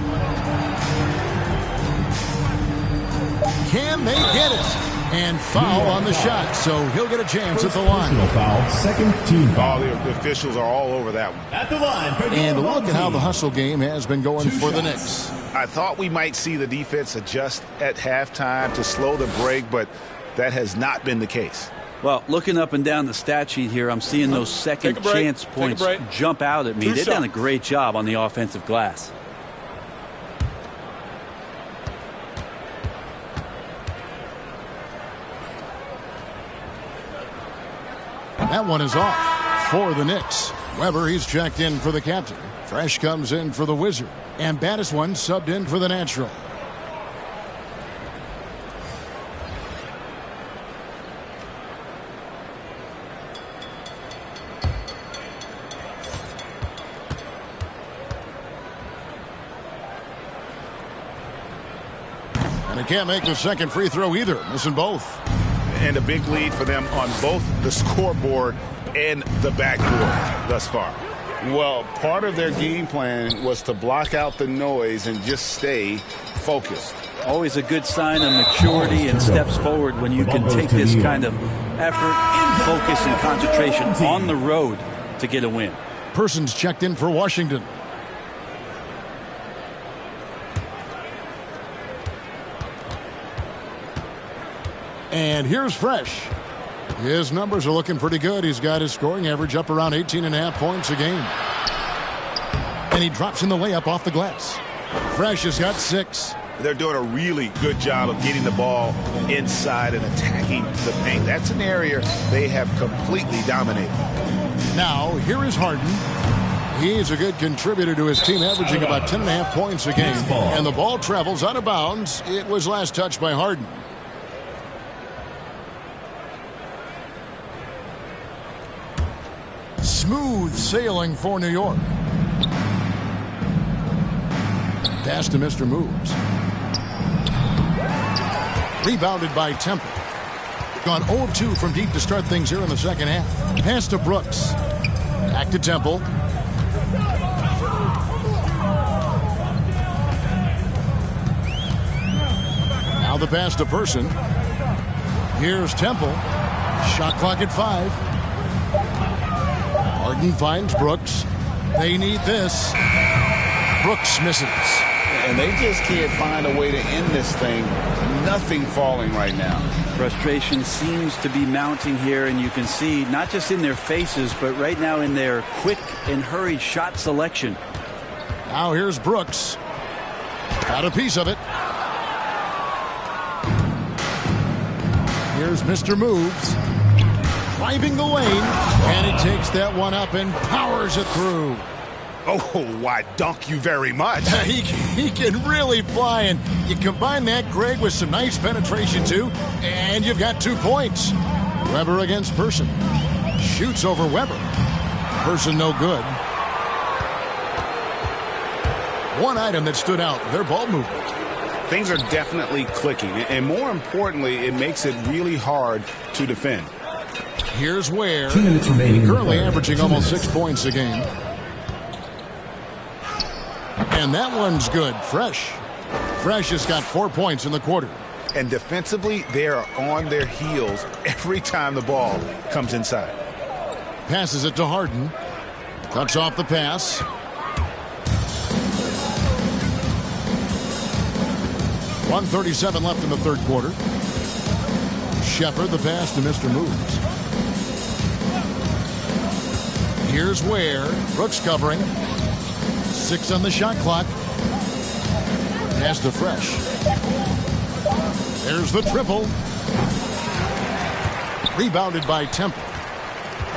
Can they get it? And foul on the shot, so he'll get a chance at the line. Foul, second team foul. The officials are all over that one. At the line. And look at how the hustle game has been going for the Knicks. I thought we might see the defense adjust at halftime to slow the break, but that has not been the case. Well, looking up and down the stat sheet here, I'm seeing those second chance points jump out at me. They've done a great job on the offensive glass. That one is off for the Knicks. Weber, he's checked in for the captain. Fresh comes in for the Wizard. And Baddest one subbed in for the Natural. And he can't make the second free throw either, missing both. And a big lead for them on both the scoreboard and the backboard thus far. Well, part of their game plan was to block out the noise and just stay focused. Always a good sign of maturity and steps forward when you can take this kind of effort, focus, and concentration on the road to get a win. Persons checked in for Washington. And here's Fresh. His numbers are looking pretty good. He's got his scoring average up around 18.5 points a game. And he drops in the layup off the glass. Fresh has got 6. They're doing a really good job of getting the ball inside and attacking the paint. That's an area they have completely dominated. Now, here is Harden. He's a good contributor to his team, averaging about 10.5 points a game. And the ball travels out of bounds. It was last touched by Harden. Smooth sailing for New York. Pass to Mr. Moves. Rebounded by Temple. Gone 0 of 2 from deep to start things here in the second half. Pass to Brooks. Back to Temple. Now the pass to Person. Here's Temple. Shot clock at 5. Harden finds Brooks. They need this. Brooks misses. And they just can't find a way to end this thing. Nothing falling right now. Frustration seems to be mounting here, and you can see not just in their faces, but right now in their quick and hurried shot selection. Now here's Brooks. Got a piece of it. Here's Mr. Moves. Driving the lane, and he takes that one up and powers it through. Oh, why, dunk you very much. he can really fly, and you combine that, Greg, with some nice penetration, too, and you've got 2 points. Weber against Person. Shoots over Weber. Person no good. One item that stood out, their ball movement. Things are definitely clicking, and more importantly, it makes it really hard to defend. Here's Ware. 2 minutes remaining. Currently averaging almost 6 points a game. And that one's good. Fresh. Fresh has got 4 points in the quarter. And defensively, they are on their heels every time the ball comes inside. Passes it to Harden. Cuts off the pass. .137 left in the third quarter. Shepard, the pass to Mr. Moves. Here's Ware. Brooks covering. 6 on the shot clock. Pass to Fresh. There's the triple. Rebounded by Temple.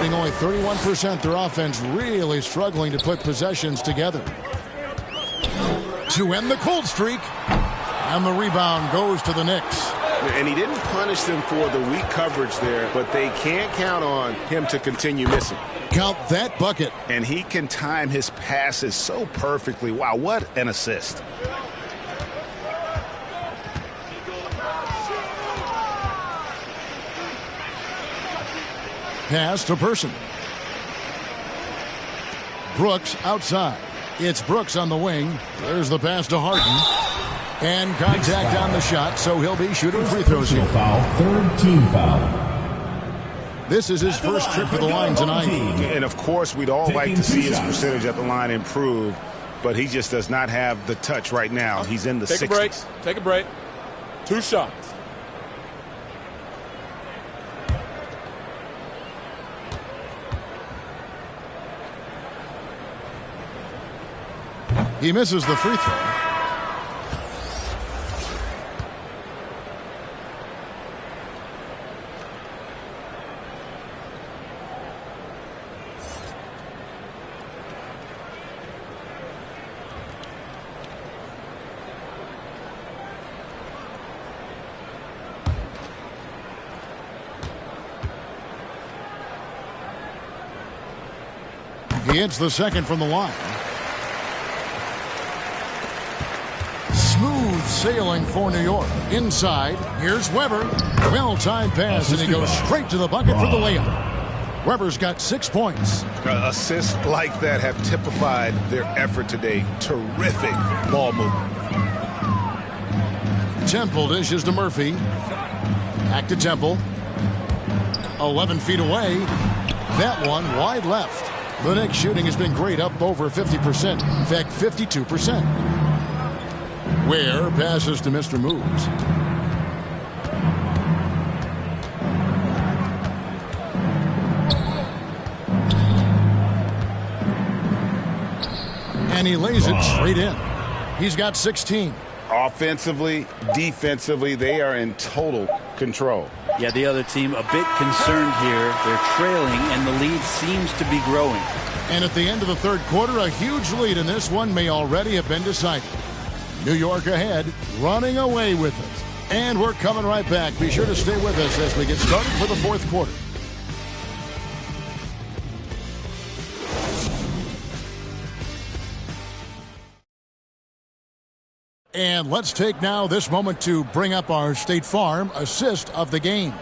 Being only 31%, their offense really struggling to put possessions together. To end the cold streak. And the rebound goes to the Knicks. And he didn't punish them for the weak coverage there, but they can't count on him to continue missing. Count that bucket. And he can time his passes so perfectly. Wow, what an assist. Pass to Person. Brooks outside. It's Brooks on the wing. There's the pass to Harden. And contact on the shot, so he'll be shooting free throws here. Third team foul. This is his first trip to the line tonight. And, of course, we'd all like to see his percentage at the line improve, but he just does not have the touch right now. He's in the 60s. Take a break. Take a break. 2 shots. He misses the free throw. He hits the second from the line. Smooth sailing for New York. Inside, here's Weber. Well-timed pass, and he goes straight to the bucket for the layup. Weber's got 6 points. Assists like that have typified their effort today. Terrific ball movement. Temple dishes to Murphy. Back to Temple. 11 feet away. That one wide left. The Knicks shooting has been great, up over 50%. In fact, 52%. Ware passes to Mr. Moves. And he lays it straight in. He's got 16. Offensively, defensively, they are in total control. Yeah, the other team a bit concerned here. They're trailing, and the lead seems to be growing. And at the end of the third quarter, a huge lead in this one may already have been decided. New York ahead, running away with it. And we're coming right back. Be sure to stay with us as we get started for the fourth quarter. And let's take now this moment to bring up our State Farm assist of the game.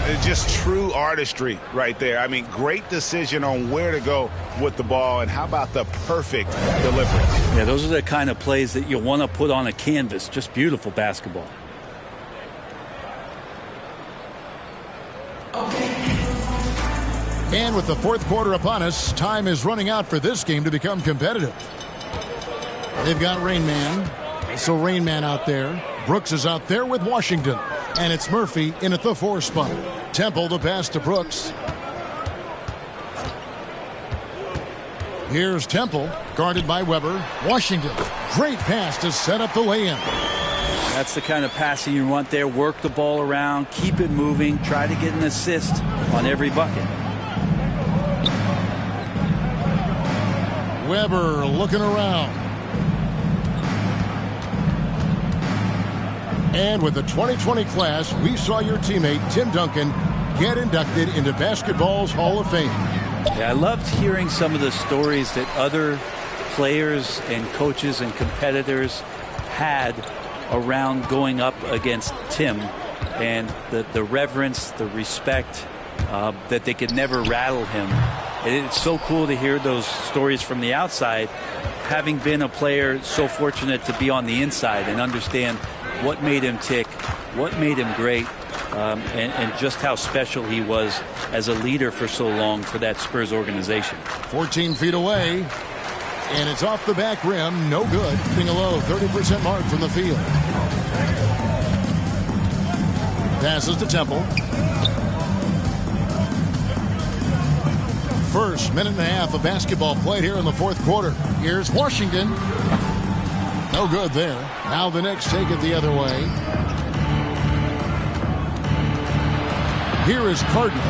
It's just true artistry right there. I mean, great decision on where to go with the ball, and how about the perfect delivery? Yeah, those are the kind of plays that you want to put on a canvas. Just beautiful basketball. And with the fourth quarter upon us, time is running out for this game to become competitive. They've got Rain Man. So Rain Man out there. Brooks is out there with Washington. And it's Murphy in at the 4 spot. Temple to pass to Brooks. Here's Temple, guarded by Weber. Washington, great pass to set up the lay-in. That's the kind of passing you want there. Work the ball around, keep it moving, try to get an assist on every bucket. Weber looking around. And with the 2020 class, we saw your teammate, Tim Duncan, get inducted into basketball's Hall of Fame. Yeah, I loved hearing some of the stories that other players and coaches and competitors had around going up against Tim, and the reverence, the respect, that they could never rattle him. And it's so cool to hear those stories from the outside, having been a player so fortunate to be on the inside and understand what made him tick, what made him great, and just how special he was as a leader for so long for that Spurs organization. 14 feet away, and it's off the back rim, no good. Being a low 30% mark from the field. Passes to Temple. First minute and a half of basketball played here in the fourth quarter. Here's Washington. No good there. Now the Knicks take it the other way. Here is Cardinal.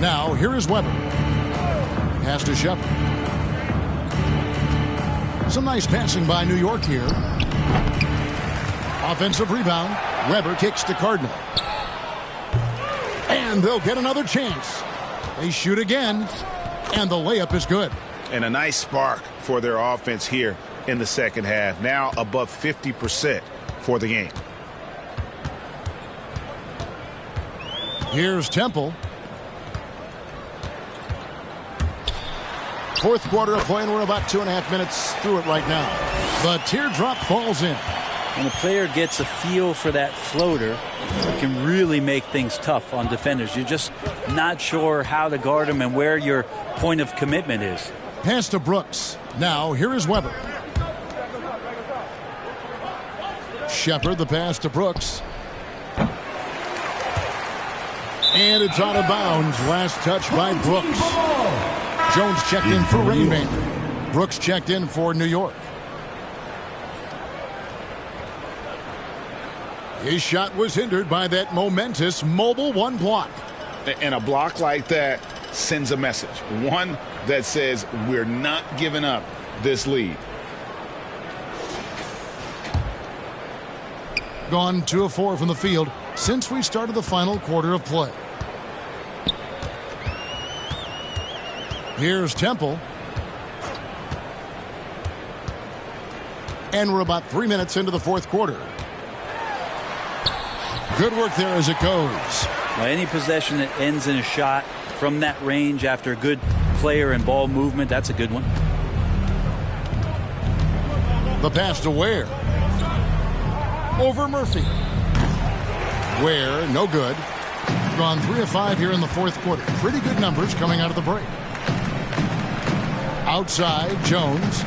Now here is Weber. Pass to Shepard. Some nice passing by New York here. Offensive rebound. Weber kicks to Cardinal. And they'll get another chance. They shoot again. And the layup is good. And a nice spark for their offense here in the second half. Now above 50% for the game. Here's Temple. Fourth quarter of play, and we're about 2.5 minutes through it right now. The teardrop falls in. When a player gets a feel for that floater, it can really make things tough on defenders. You're just not sure how to guard them and where your point of commitment is. Pass to Brooks. Now, here is Weber. Shepard, the pass to Brooks. And it's out of bounds. Last touch by Brooks. Jones checked in for Rainmaker. Brooks checked in for New York. His shot was hindered by that momentous mobile one block. And a block like that sends a message. One that says we're not giving up this lead. Gone 2 of 4 from the field since we started the final quarter of play. Here's Temple. And we're about 3 minutes into the fourth quarter. Good work there as it goes. Well, any possession that ends in a shot from that range after good player and ball movement, that's a good one. The pass to Ware. Over Murphy. Ware, no good. Gone 3 of 5 here in the fourth quarter. Pretty good numbers coming out of the break. Outside, Jones.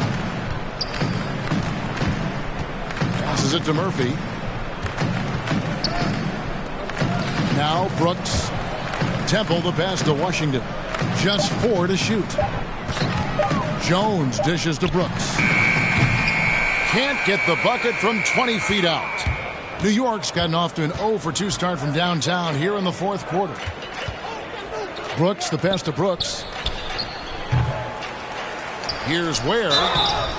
Passes it to Murphy. Now Brooks. Temple, the pass to Washington. Just 4 to shoot. Jones dishes to Brooks. Can't get the bucket from 20 feet out. New York's gotten off to an 0 for 2 start from downtown here in the fourth quarter. Brooks, the pass to Brooks. Here's Ware.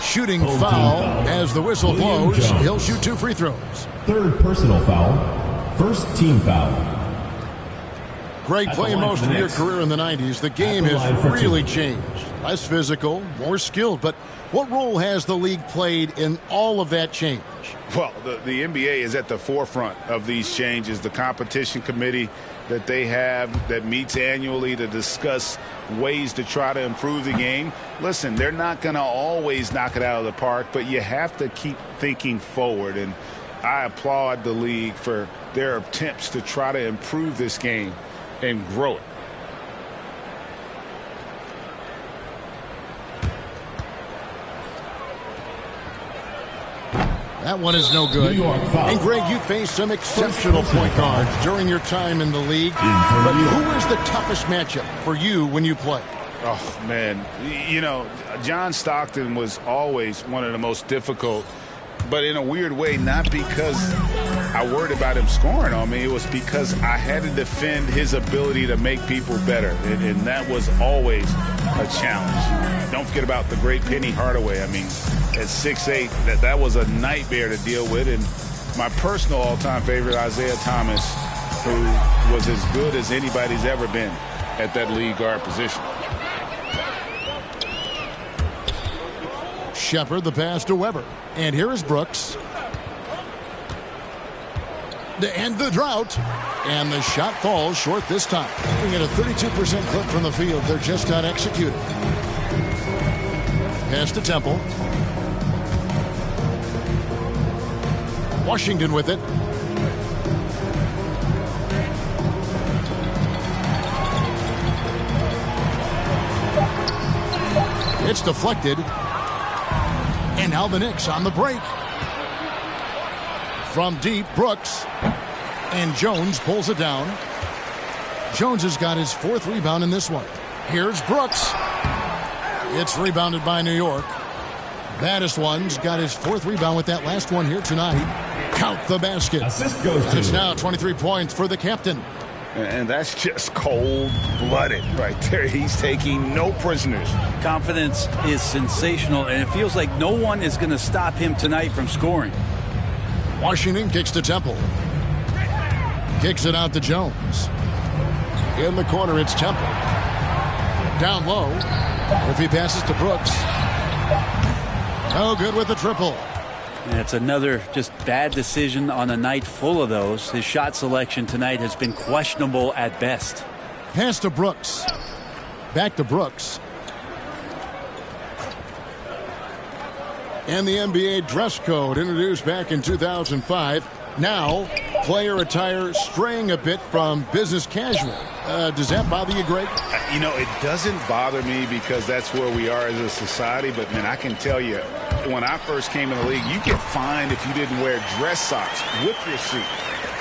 Shooting foul as the whistle blows. He'll shoot 2 free throws. Third personal foul. First team foul. Greg, playing most of your career in the 90s, the game has really changed. Less physical, more skilled, but what role has the league played in all of that change? Well, the NBA is at the forefront of these changes. The competition committee that they have that meets annually to discuss ways to try to improve the game. Listen, they're not going to always knock it out of the park, but you have to keep thinking forward. And I applaud the league for their attempts to try to improve this game and grow it. That one is no good. And Greg, you faced some exceptional point guards during your time in the league. But who is the toughest matchup for you when you play? Oh, man. You know, John Stockton was always one of the most difficult, but in a weird way, not because I worried about him scoring on me. It was because I had to defend his ability to make people better. And that was always a challenge. Don't forget about the great Penny Hardaway. I mean, at 6'8", that was a nightmare to deal with. And my personal all-time favorite, Isaiah Thomas, who was as good as anybody's ever been at that lead guard position. Shepard, the pass to Weber. And here is Brooks. To end the drought. And the shot falls short this time. Looking at a 32% clip from the field. They're just not executed. Pass to Temple. Washington with it. It's deflected. And now the Knicks on the break. From deep, Brooks. And Jones pulls it down. Jones has got his 4th rebound in this one. Here's Brooks. It's rebounded by New York. Baddest one's got his 4th rebound with that last one here tonight. Count the basket. Assist goes to. It's now 23 points for the captain. And that's just cold-blooded right there. He's taking no prisoners. Confidence is sensational, and it feels like no one is going to stop him tonight from scoring. Washington kicks to Temple. Kicks it out to Jones. In the corner, it's Temple. Down low. If he passes to Brooks. No good with the triple. And it's another just bad decision on a night full of those. His shot selection tonight has been questionable at best. Pass to Brooks. Back to Brooks. And the NBA dress code introduced back in 2005. Now, player attire straying a bit from business casual. Does that bother you, Greg? You know, it doesn't bother me because that's where we are as a society. But, man, I can tell you, when I first came in the league, you get fined if you didn't wear dress socks with your suit.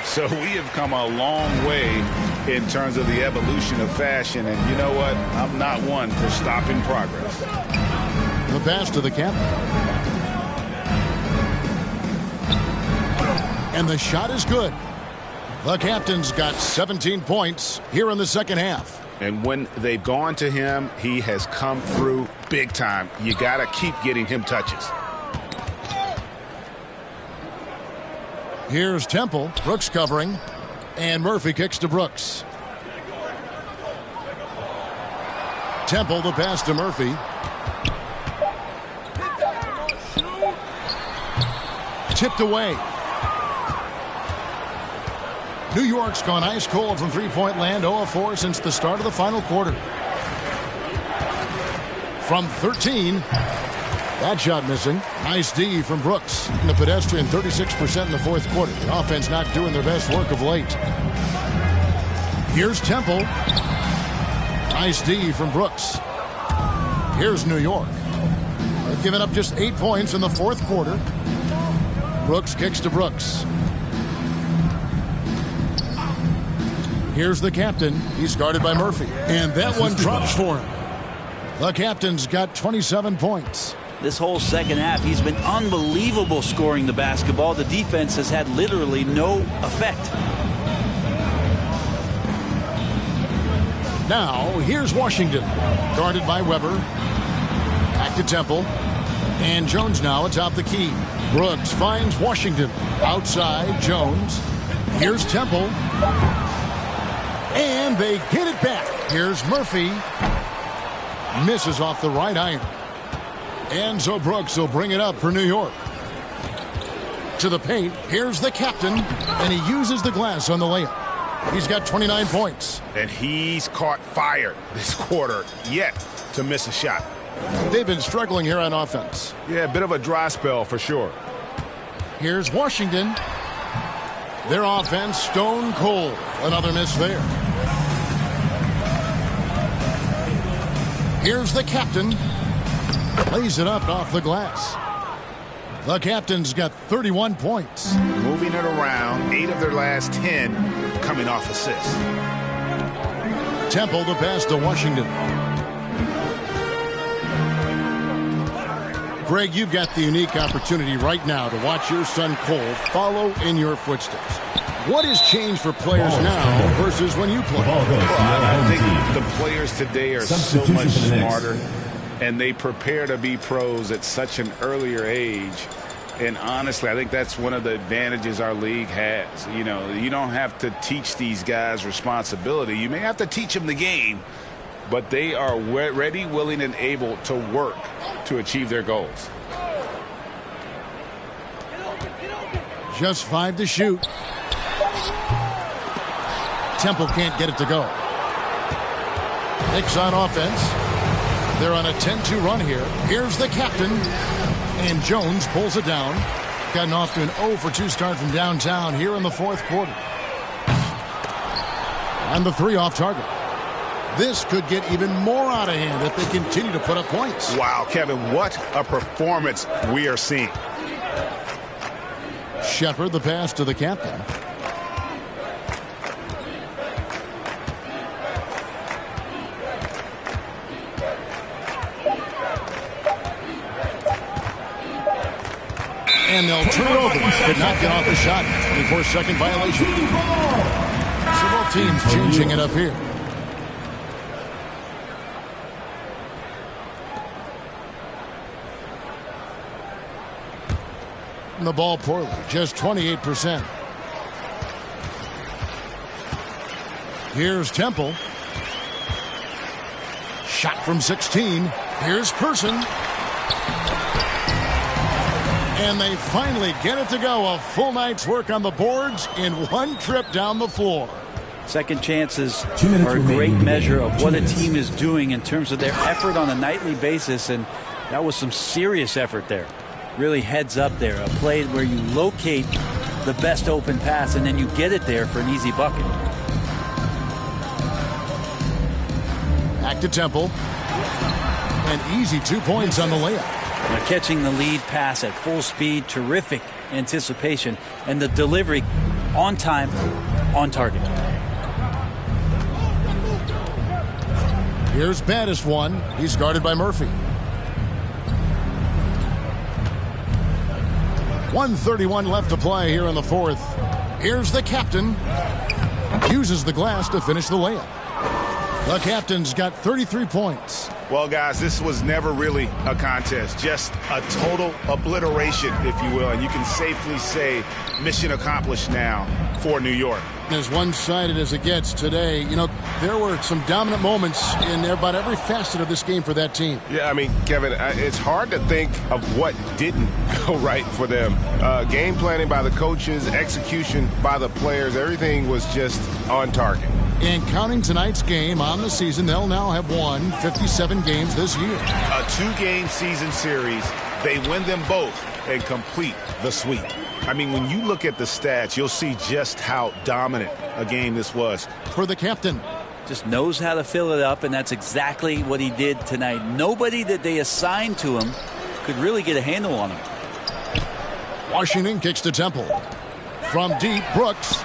So we have come a long way in terms of the evolution of fashion. And you know what? I'm not one for stopping progress. The pass to the captain. And the shot is good. The captain's got 17 points here in the second half. And when they've gone to him, he has come through big time. You got to keep getting him touches. Here's Temple. Brooks covering. And Murphy kicks to Brooks. Temple, the pass to Murphy. Tipped away. New York's gone ice cold from three-point land, 0-4 since the start of the final quarter. From 13, that shot missing. Nice D from Brooks. And the pedestrian 36% in the fourth quarter. The offense not doing their best work of late. Here's Temple. Nice D from Brooks. Here's New York. They've given up just 8 points in the fourth quarter. Brooks kicks to Brooks. Here's the captain. He's guarded by Murphy. And that one drops for him. The captain's got 27 points. This whole second half, he's been unbelievable scoring the basketball. The defense has had literally no effect. Now, here's Washington. Guarded by Weber. Back to Temple. And Jones now atop the key. Brooks finds Washington. Outside, Jones. Here's Temple. And they get it back. Here's Murphy. Misses off the right iron. And so Brooks will bring it up for New York. To the paint. Here's the captain. And he uses the glass on the layup. He's got 29 points. And he's caught fire this quarter yet to miss a shot. They've been struggling here on offense. Yeah, a bit of a dry spell for sure. Here's Washington. Their offense stone cold. Another miss there. Here's the captain. Lays it up off the glass. The captain's got 31 points. Moving it around. 8 of their last 10 coming off assists. Temple the pass to Washington. Greg, you've got the unique opportunity right now to watch your son Cole follow in your footsteps. What has changed for players now versus when you played? I think the players today are so much smarter, and they prepare to be pros at such an earlier age. And honestly, I think that's one of the advantages our league has. You know, you don't have to teach these guys responsibility. You may have to teach them the game, but they are ready, willing, and able to work to achieve their goals. Just 5 to shoot. Temple can't get it to go. Knicks on offense. They're on a 10-2 run here. Here's the captain. And Jones pulls it down. Gotten off to an 0-for-2 start from downtown here in the fourth quarter. And the 3 off target. This could get even more out of hand if they continue to put up points. Wow, Kevin, what a performance we are seeing. Shepard the pass to the captain. And they'll turn it over. Could not get off the shot. 24-second violation. So both teams changing it up here. The ball poorly, just 28%. Here's Temple. Shot from 16. Here's Person. And they finally get it to go. A full night's work on the boards in one trip down the floor. Second chances are a great measure of what a team is doing in terms of their effort on a nightly basis, and that was some serious effort there. Really heads up there, a play where you locate the best open pass and then you get it there for an easy bucket. Back to Temple. An easy 2 points on the layup. Now catching the lead pass at full speed, terrific anticipation, and the delivery on time, on target. Here's baddest one. He's guarded by Murphy. 1:31 left to play here in the fourth. Here's the captain. Uses the glass to finish the layup. The captain's got 33 points. Well, guys, this was never really a contest, just a total obliteration, if you will. And you can safely say mission accomplished now for New York. As one-sided as it gets today, you know, there were some dominant moments in about every facet of this game for that team. Yeah, I mean, Kevin, it's hard to think of what didn't go right for them. Game planning by the coaches, execution by the players, everything was just on target. And counting tonight's game on the season, they'll now have won 57 games this year. A two-game season series, they win them both and complete the sweep. I mean, when you look at the stats, you'll see just how dominant a game this was. For the captain. Just knows how to fill it up, and that's exactly what he did tonight. Nobody that they assigned to him could really get a handle on him. Washington kicks to Temple. From deep, Brooks.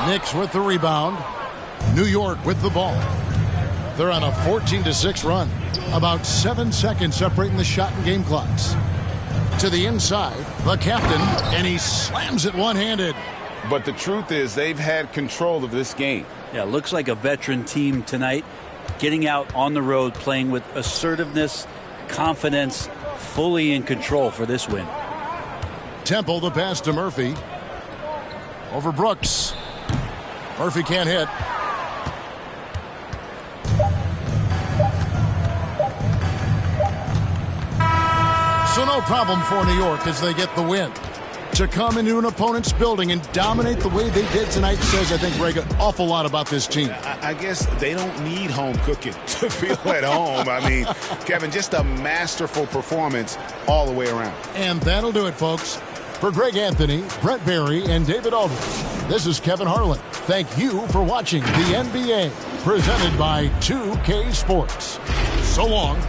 Knicks with the rebound. New York with the ball. They're on a 14-6 run. About 7 seconds separating the shot and game clocks. To the inside, the captain, and he slams it one-handed. But the truth is, they've had control of this game. Yeah, looks like a veteran team tonight, getting out on the road, playing with assertiveness, confidence, fully in control for this win. Temple, the pass to Murphy. Over Brooks. Murphy can't hit. So no problem for New York as they get the win. To come into an opponent's building and dominate the way they did tonight says, I think, Greg, an awful lot about this team. I guess they don't need home cooking to feel at home. I mean, Kevin, just a masterful performance all the way around. And that'll do it, folks. For Greg Anthony, Brett Barry, and David Aldridge, this is Kevin Harlan. Thank you for watching the NBA, presented by 2K Sports. So long.